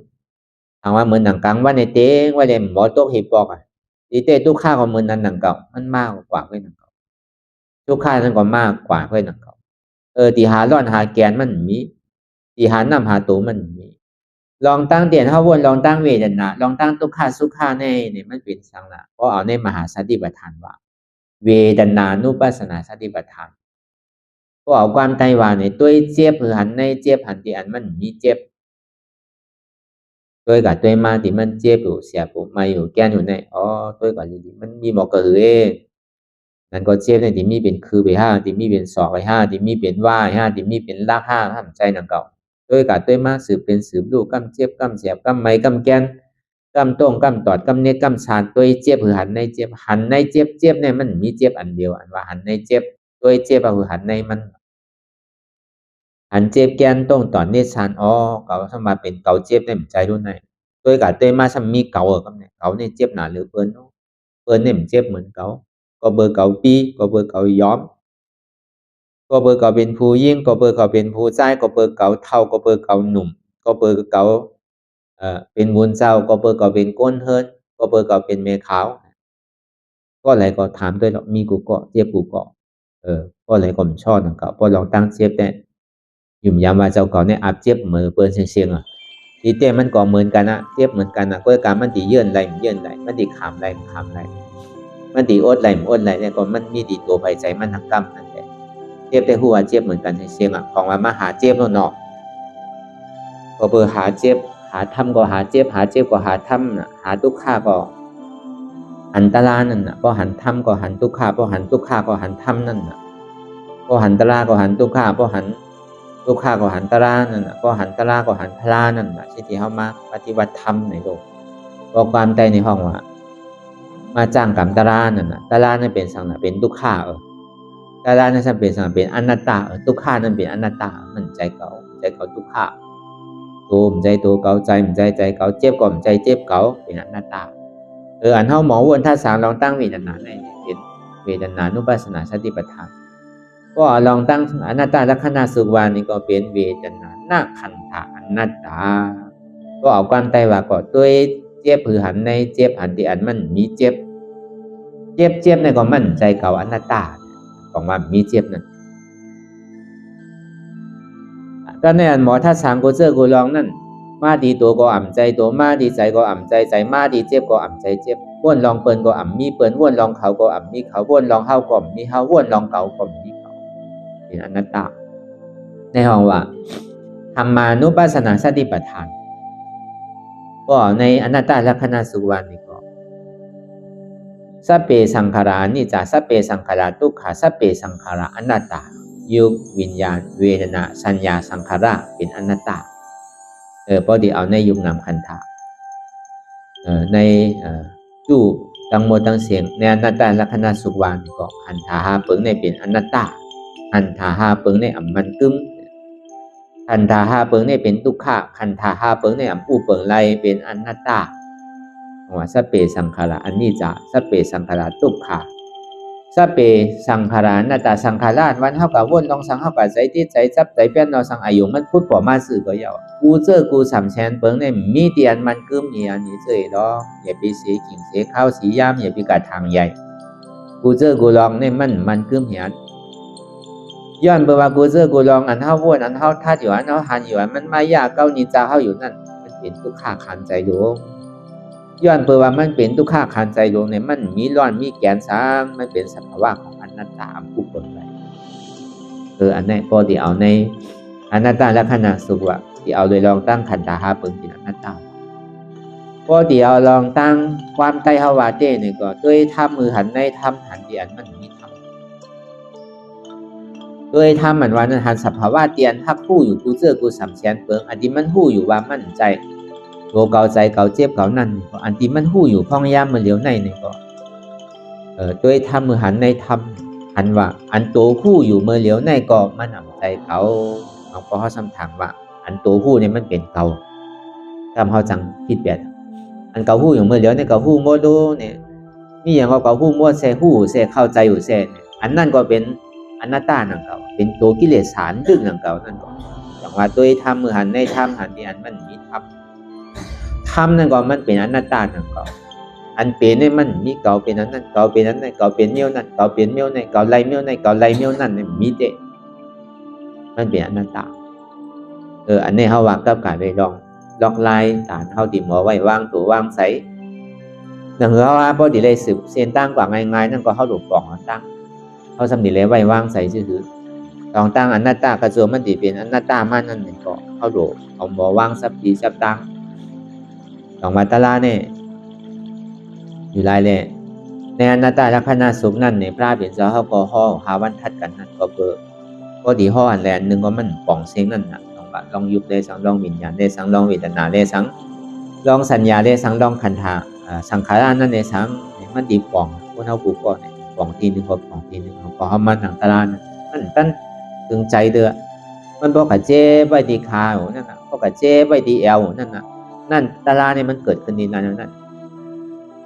ถามว่าเหมือนหนังกลางว่าในเต้งว่าในหมอโต๊ะฮิปปอกดีเต้ลูกค้าก็เหมือนนั้นหนังเก่ามันมากกว่าเพื่อนหนังเก่าลูกค้านั้นก็มากกว่าเพื่อนหนังเก่าตีหาร่อนหาแกนมันมีตีหานำหาตัวมันมีลองตั้งเตียนเฮาวนลองตั้งเวทนาลองตั้งทุกขาสุขาในเนี่ยมันเป็นสังละเพราะเอาในมหาสติปัฏฐานว่าเวทนานุปัสสนาสติปัฏฐานเพราะเอาความไต้หวันในตัวเจ็บหันในเจ็บหันที่อันมันมีเจ็บตัวกับตัวมาที่มันเจ็บอยู่เสียบมาอยู่แก้นอยู่ในตัวกับดีมันมีหมอกระหือนั่นก็เจ็บในที่มีเป็นคือไปห้าที่มีเป็นศอกไปห้าที่มีเป็นว่าห้าที่มีเป็นลากห้าห้ามใจหนังเก่าตัวกับตัวมาสืบเป็นสืบลูกกำเจ็บกำเสียบกำไม้กำแกนกำต้งกำตอดกำเน็ตกำชานตัวเจ็บหือหันในเจ็บหันในเจ็บเจ็บเนี่ยมันมีเจ็บอันเดียวอันว่าหันในเจ็บตัวเจ็บหือหันในมันหันเจ็บแกนต้งตอนเนชานเก่าสมาเป็นเก่าเจ็บในใจรุ่นไหนตัวกับตัวมาซ้ำมีเก่ากับเนี่ยเก่าในเจ็บหนาหรือเปิ้นเนี่ยมันเจ็บเหมือนเก่าก็เบอร์เก่าปีก็เบอร์เก่าย้อมก็เบอร์เก่าเป็นผู้ยิ่งก็เบอร์เก่าเป็นผู้ใจก็เบอร์เก่าเท่าก็เบอร์เก่าหนุ่มก็เบอร์เก่าเป็นบุญเจ้าก็เบอร์เก่าเป็นก้นเฮิรนก็เบอร์เก่าเป็นเมขาวก็อะไรก็ถามด้วยหรอกมีกูก็เจ็บกูก็ก็อะไรก็มันชอบหนังเก่าพอลองตั้งเจ็บเนี่ยยุ่มยามว่าเจ้าเก่าเนี่ยอาบเจ็บเหมือนเปิ้นเสียงดีเต้มันก็เหมือนกันนะเจ็บเหมือนกันนะก็การมันตีเยื่อนไหลมันตีขามไหลมันตีอดไหลเนี่ยก็มันมีตีตัวไปใจมันทั้งกำนั่นแหละเจ็บแต่หัวเจ็บเหมือนกันเสียงของว่ามาหาเจ็บแล้วเนาะก็เบอร์หาเจ็บหาทำก็หาเจ็บก็หาทำน่ะหาทุกข้าก็หันตลานั่นน่ะพอหันทำก็หันทุกข้าพอหันทุกข้าก็หันทำนั่นน่ะพอหันตลาก็หันทุกข้าพอหัน ทุกขาก็หันตรานั่นน่ะก็หันตราก็หันพลานั่นน่ะที่เฮามาปฏิบัติธรรมในโลกก็ความใดในห้องว่ามาจ้างกรรมตรานั่นน่ะตรานั่นเป็นสังน่ะเป็นทุกขาตรานั่นเป็นสังเป็นอนัตตาทุกขานั่นเป็นอนัตตามันใจเก่าทุกขาตัวมันใจตัวเก่าใจมันใจเก่าเจ็บก็มันใจเจ็บเก่าเป็นอนัตตาอันเฮาหมอวนท่าสามลองตั้งเวทนาในเป็นเวทนานุปัสสนาสติปัฏฐานก็ลองตั้งอนัตตาลักษณะสุวรรณนี่ก็เป็นเวทนานาขันธะอนัตตาก็เอาความใจว่าก็ด้วยเจ็บผือหันในเจ็บหันที่อันมันมีเจ็บในก็มันใจเก่าอนัตตาของว่ามีเจ็บนั่นก็ในอันหมอท่าสามกูเจอกูลองนั่นมาดีตัวก็อ่ำใจตัวมาดีใจก็อ่ำใจมาดีเจ็บก็อ่ำใจเจ็บว่นลองเปิ้นก็อ่ำมีเปิ้นว่นลองเขาก็อ่ำมีเขาว่นลองเฮาก็มีเฮาว่นลองเก่าก็มีเขาเป็นอนัตตาในห้องว่าธรรมานุปัสสนาสติปัฏฐานก็ในอนัตตลักษณะสุวรรณนี่ก็สัพเพสังขารานิจจสัพเพสังขาราทุกขาสัพเพสังขาราอนัตตายุควิญญาณเวทนาสัญญาสังขาราเป็นอนัตตาพอดีเอาในยุคนามขันธะในจู่ตั้งโมตั้งเสียงในอนัตตลักษณะสุวรรณก็ขันธะเปิงในเป็นอนัตตาขันธะเปิงในอัมมันกึมขันธะเปิงในเป็นทุกขะขันธะเปิงในอัมผู้เปิงไลเป็นอนัตตาว่าสัพเพสังขาราอนิจจสัพเพสังขาราทุกขะสัพเพสังขาราอนัตตาสังขารวันเฮากับวนลองสังเฮากับใจที่ใจจับใจเปี้ยนเราสังอายุมันพูดบ่มาซื่อก็ยาวกูเจอกู3แสนเปิงในมีเตียนมันกึมเนี่ยนี่เจอดอกอย่าไปเสียกิ่งเสียข้าวสียามอย่าไปกะทางใหญ่กูเจอกูลองในมันกึมเหียนย้อนเบว่ากูเจอกูลองอันเฮาวนอันเฮาทัดอยู่อันเฮาหันอยู่อันมันมายาเก้านิจาเฮาอยู่นั่นมันเป็นทุกข์ขันใจดวงย้อนเพื่อว่ามันเป็นทุกข์ขันใจดวงเนี่ยมันมีร้อนมีแกนสร้างมันเป็นสภาวะของอนัตตาผู้คนไปอันนี้พอที่เอาในอนัตตลักษณะสุวะที่เอาโดยลองตั้งขันธะเปิงเป็นอนัตตาพอที่เอาลองตั้งความใจเฮาว่าเจ้นี่ก็ด้วยทำมือหันในทำหันเดียนมันมีทำด้วยทำเหมือนว่านั้นหันสภาวะเตียนทับผู้อยู่กูเจอกู3แสนเปิงอันที่มันผู้อยู่ว่ามั่นใจโกเก่าใจเก่าเจ็บเก่านั่นอันที่มันหู้อยู่พ้องย่ามมันเหลียวในนี่ก็ด้วยทำมือหันในทำหันว่าอันโตหู้อยู่เมื่อเหลียวในก็มันหนำใจเก่าเอาพอเขาซ้ำถามว่าอันโตหู้เนี่ยมันเป็นเก่าทำเขาจังคิดแบบอันเก่าหู้อยู่เมื่อเหลียวในเก่าหู้โมโดเนี่ยมีอย่างเก่าหู้โมแซ่หู้แซ่เข้าใจอยู่แซ่เนี่ยอันนั่นก็เป็นอนัตตาหนังเก่าเป็นตัวกิเลสสารดึกหนังเก่านั่นก็อย่างว่าด้วยทำมือหันในทำหันที่อันมันมีทำนั่นก็มันเป็นอนัตตานั่นก็อันเป็นนี่มันมีเก่าเป็นนั้นเก่าเป็นนั้นเก่าเป็นเมียวนั่นเก่าเป็นเมียวในเก่าไล่เมียวในเก่าไล่เมียวนั่นเนี่ยมีเด็มันเป็นอนัตตาอันนี้เฮาว่ากับการไปลองล็อกไล่ฐานเฮาติหมอไว้วางตัววางใสนั่นคือว่าพอดีเลยสืบเส้นตั้งกว่าง่ายๆนั่นก็เฮาหลบปองตั้งเฮาสำนีเลยไว้วางใสซื่อๆลองตั้งอนัตตากระทรวงมันสิเป็นอนัตตามันนั่นก็เฮาหลบเอาหมอวางสับปีสับตั้งของมาตลาเนี่ยอยู่หลายเลยในอนัตตลักษณะสุขนั่นในพระเบียนเจ้าเขาก็ห่อหาวันทัดกันนั่นก็เปิดก็ดีห่ออันแลนหนึ่งก็มันป่องเสียงนั่นนะลองยุบได้สังลองวิญญาณได้สังลองเวทนาได้สังลองสัญญาได้สังลองขันธะสังขารนั่นได้สังมันดีป่องพวกเขาปลูกก่อนป่องทีนึงก็ป่องทีนึงพอเขามันหนังตลาดมันตั้นตึงใจเด้อมันบอกกับเจ๊ใบดีคานั่นนะบอกกับเจ๊ใบดีเอลนั่นนะนั่นตาลาเนี่ยมันเกิดขึ้นในนั้น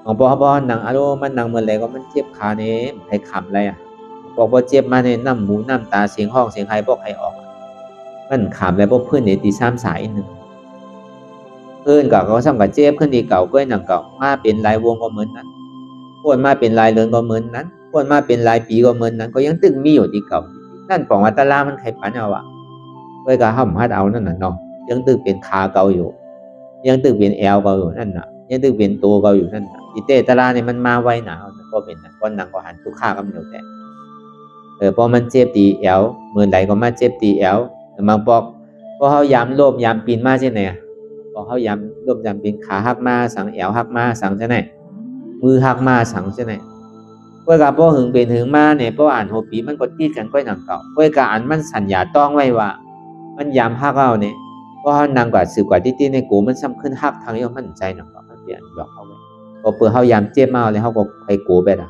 ของพ่อหนังอารมณ์มันหนังเมื่อไรก็มันเจ็บขาเนี่ยใครขำอะไรบอกว่าเจ็บมาเนี่ยน้ำหูน้ำตาเสียงห้องเสียงใครบอกใครออกมันขำอะไรบอกเพื่อนเนี่ยตี3 สายหนึ่งเพื่อนเก่าเขาซ้ำกับเจ็บขึ้นดีเก่าก็หนังเก่ามาเป็นลายวงก็เหมือนนั้นควรมาเป็นลายเดือนก็เหมือนนั้นควรมาเป็นลายปีก็เหมือนนั้นก็ยังตึงมีอยู่ดีเก่านั่นของว่าตาลามันใครปันเอาเพื่อนก็ห้ามฮัดเอานั่นน่ะเนาะยังตึงเป็นขาเก่าอยู่ยังตึกเป็นแอลก็อยู่นั่นน่ะยังตึกเป็นตัวก็อยู่นั่นน่ะอีเตตาลาเนี่ยมันมาไวหนาก็เป็นนั่นก้อนหนังก็หันทุกข้าก็มันอยู่แต่พอมันเจ็บตีแอลมือไหลก็มาเจ็บตีแอลมาบอกพอเขายำโลภยำปีนมาใช่ไหมพอเขายำโลภยำปีนขาหักมาสังแอลหักมาสังใช่ไหมมือหักมาสังใช่ไหมเพื่อกับพอหึงเป็นหึงมาเนี่ยพออ่านหัวปีมันก็ตีกันก้อยหนังเก่าเพื่อกับอ่านมันสัญญาต้องไว้ว่า มันยามฮักเอาเนี่ยเพราะเฮานางกว่าสืบกว่าติๆในกูมันซ้ำขึ้นฮักทางเดียวมันใจหนักกว่ามันเปลี่ยนหยอกเฮาไว้พอเปิดเฮายามเจ็บมาเลยเฮาก็ไปกูไปล่ะ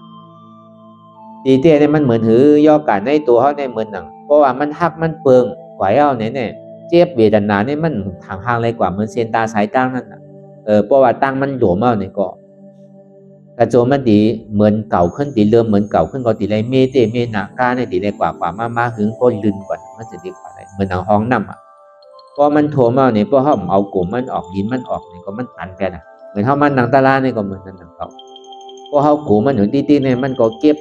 ตีเต้เนี่ยมันเหมือนหือย่อกันในตัวเฮาในเหมือนหนังเพราะว่ามันฮักมันเปิงกว่าเอาเนี่ยเจ็บเวทนาเนี่ยมันห่างๆเลยกว่าเหมือนเส้นตาสายตั้งนั่นน่ะเพราะว่าตั้งมันโยมเอาเนี่ยก็กระโจมมันดีเหมือนเก่าขึ้นตีเริ่มเหมือนเก่าขึ้นก็ตีไรเมเตเมนากาในตีไรกว่ามาหึงก็ลืนกว่ามันจะดีกว่าอะไรเหมือนหนังห้องน้ำอ่ะพอมันโถมเอาเนี่ยพอเฮาเอากลุ่มมันออกยินมันออกเนี่ยก็มันตันแกน่ะเหมือนเฮามันหนังตาลาเนี่ยก็เหมือนหนังเก่าพอเฮากูมันอยู่ที่เนี่ยมันก็เก็บ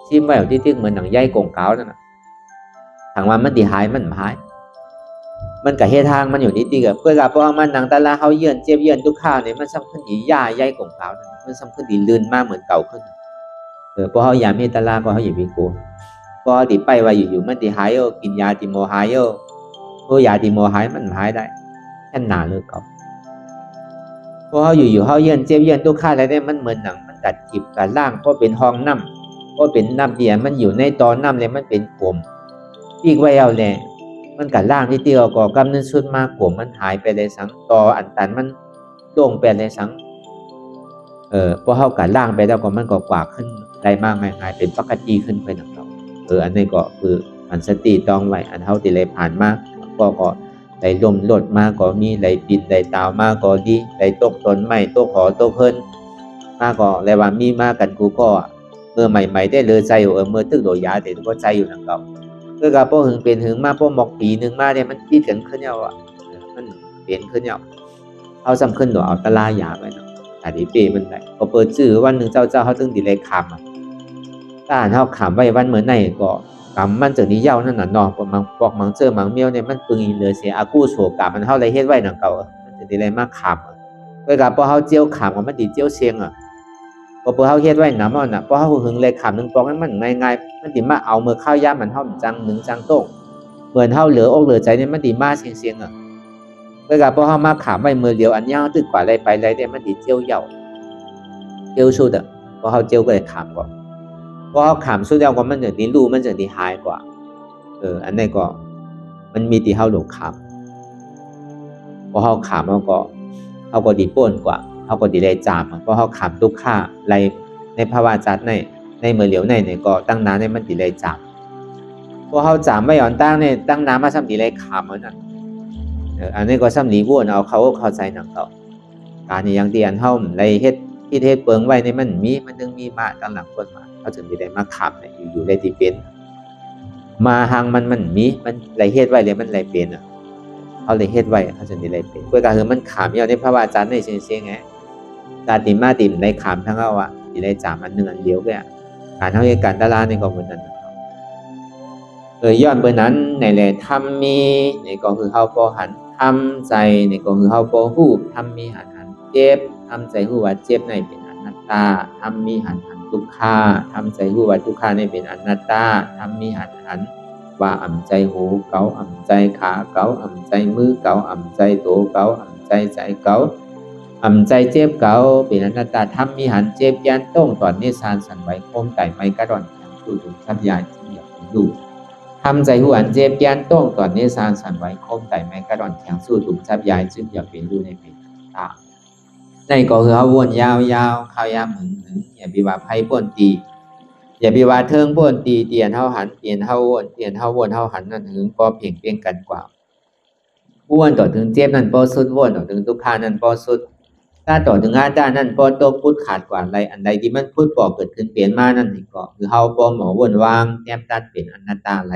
ซิมไว้อยู่ที่เหมือนหนังใยกงเก่านั่นน่ะทางว่ามันตีหายมันหายมันก็เฮ็ดทางมันอยู่ที่กับเพื่อกับพอมันหนังตาลาเฮาเยือนเจ็บเยือนทุกข้าวเนี่ยมันซ้ำขึ้นดีย่าใยกงเก่านั่นมันซ้ำขึ้นดีลื่นมากเหมือนเก่าขึ้นพอเฮาอย่ามีตาลาพอเฮาอย่ามีกูพอติไปว่าอยู่ๆมันติหายกินยาติโมหายยาติโมหายมันหายได้แค่หนาเลยเก่าพอเฮาอยู่ๆเฮาเยือนเจ็บเยือนทุกข้าวอะไรได้มันเหมือนหนังมันกัดจิบกัดล่างเพราะเป็นห้องน้ำเพราะเป็นน้ำเดียมันอยู่ในตอนน้ำเลยมันเป็นกลมปีกไว้เอาแหละมันกัดล่างที่เตียวก็กำนึงสุดมากกลมมันหายไปเลยสังต่ออันตันมันโด่งไปเลยสังพอเฮากัดล่างไปแล้วก็มันก็กว่าขึ้นได้มากง่ายๆเป็นปกติขึ้นไปหนักเราอันนี้ก็คืออันสติต้องไว้อันเฮาที่เลยผ่านมาก็ได้ลมลดมาก็มีได้ปิดได้ตาวมาก็ดีได้ตกต้นไม้ตกหอตกเพิ่นมาก็เลยว่ามีมากันกูก็เมื่อใหม่ๆได้เลยใจเมื่อตึกโดยาแต่ก็ใจอยู่นั่นก็คือกับพวกหึงเป็นหึงมาพวกหมอกปีนึงมาเนี่ยมันปิดกันขึ้นแล้วอ่ะมันเป็นขึ้นแล้วเอาซ้ำขึ้นตัวเอาตะลายาไว้เนาะอันนี้เปมันได้ก็เปิดชื่อวันนึงเจ้าเฮาตึงดิเลยคำอ่ะถ้าเฮาขำไว้วันเหมือนไหนก็กำมันจังนี้ยาวนั่นน่ะเนาะปอกมังเจอมังเมียวเนี่ยมันปึงอีเลยเสียอากู้โศกมันเฮาเลยเฮ็ดไว้นั่นเก่ามันจะได้มาขำคือกับพอเฮาเจียวขำก็มันดีเจียวเชียงอ่ะก็เฮาเฮ็ดไว้นำเอาน่ะพอเฮาหึงเลยขำนึงปอกมันง่ายๆมันสิมาเอามือข้าวยามมันเฮาจังหนึ่งจังโต้งเหมือนเฮาเหลืออกเหลือใจเนี่ยมันสิมาเชียงๆอ่ะคือกับพอเฮามาขำไว้มือเดียวอันยาวตึกกว่าอะไรไปอะไรได้มันสิเจียวเหี่ยวเจียวสุดอ่ะพอเฮาเจียวก็เลยขำก่อนพอเฮาขำสุดแล้วก็มันจะดีรู้มันจะดีหายกว่าอันนี้ก็มันมีที่เฮาหลงขำพอเฮาขำเฮาก็ดีป่นกว่าเฮาก็ดีได้จามเพราะเฮาขำทุกค่าไรในภาวะจัดในมือเหลียวในเนี่ยก็ตั้งน้าในมันดีได้จามพอเฮาจามไว้ย้อนตั้งเนี่ยตั้งน้ำมาซ้ำดีได้ขำเหมือนนั้นอันนี้ก็ซ้ำหลีวนเอาเข้าใจหนังต่อการนี้ยังที่อันเฮาไรเฮ็ดที่เฮ็ดเปิงไว้ในมันถึงมีมาตั้งหลังคนมาเฮาถึงได้มาขำเนี่ยอยู่ได้ที่เป็นมาหางมันมีมันไรเฮ็ดไว้เลยมันไรเป็นอ่ะเขาเลยเฮ็ดไว้เขาจะได้ไรเป็นเพื่อการคือมันขามอยู่ในภาวะจันทร์ในเสียงไงตาติมาติมได้ขามทั้งเอาอ่ะสิได้จามอันนึงอันเดียวก็การเฮาเฮ็ดการตลาดนี่ก็เหมือนนั้นย้อนเบิ่นนั้นในแหละธรรมมีนี่ก็คือเฮาบ่หันทำใจนี่ก็คือเฮาบ่ฮู้ธรรมมีหันเจ็บทำใจฮู้ว่าเจ็บในเป็นอนัตตาธรรมมีหันทุกขาทำใจฮู้ว่าทุกขานี่เป็นอนัตตาธรรมมีหันว่าอ่ำใจหูเกาอ่ำใจขาเกาอ่ำใจมือเกาอ่ำใจโตเกาอ่ำใจเกาอ่ำใจเจ็บเกาเป็นอนัตตาธรรมมีหันเจ็บยันต้องตอนนี้สานสั่นไหวโคมไก่ไม้กระดอนแข็งสู้ถึงชับยายที่อยากดูทำใจหูอันเจ็บยันต้องตอนนี้สานสั่นไหวโคมไก่ไม้กระดอนแข็งสู้ถึงชับยายจึงอยากเป็นดูในเป็นตาในก็คือเขาวนยาวๆข้าวยามหึงอย่าไปว่าไพ่ป่นตีอย่าไปว่าเทิงป่นตีเตียนเฮาหันเตียนเฮาวนเตียนเฮาวนเฮาหันนั่นถึงก็เพ่งเพียงกันกว่าอ้วนต่อถึงเจ็บนั่นพอสุดวนต่อถึงทุกขานั่นพอสุดถ้าต่อถึงอาจารย์นั่นพอตกพุทธขาดกว่าอะไรอันใดที่มันพุทธบ่เกิดขึ้นเปลี่ยนมานั่นก็คือเฮาบ่หมอวนวางแต้มตัดเป็นอนัตตาไหล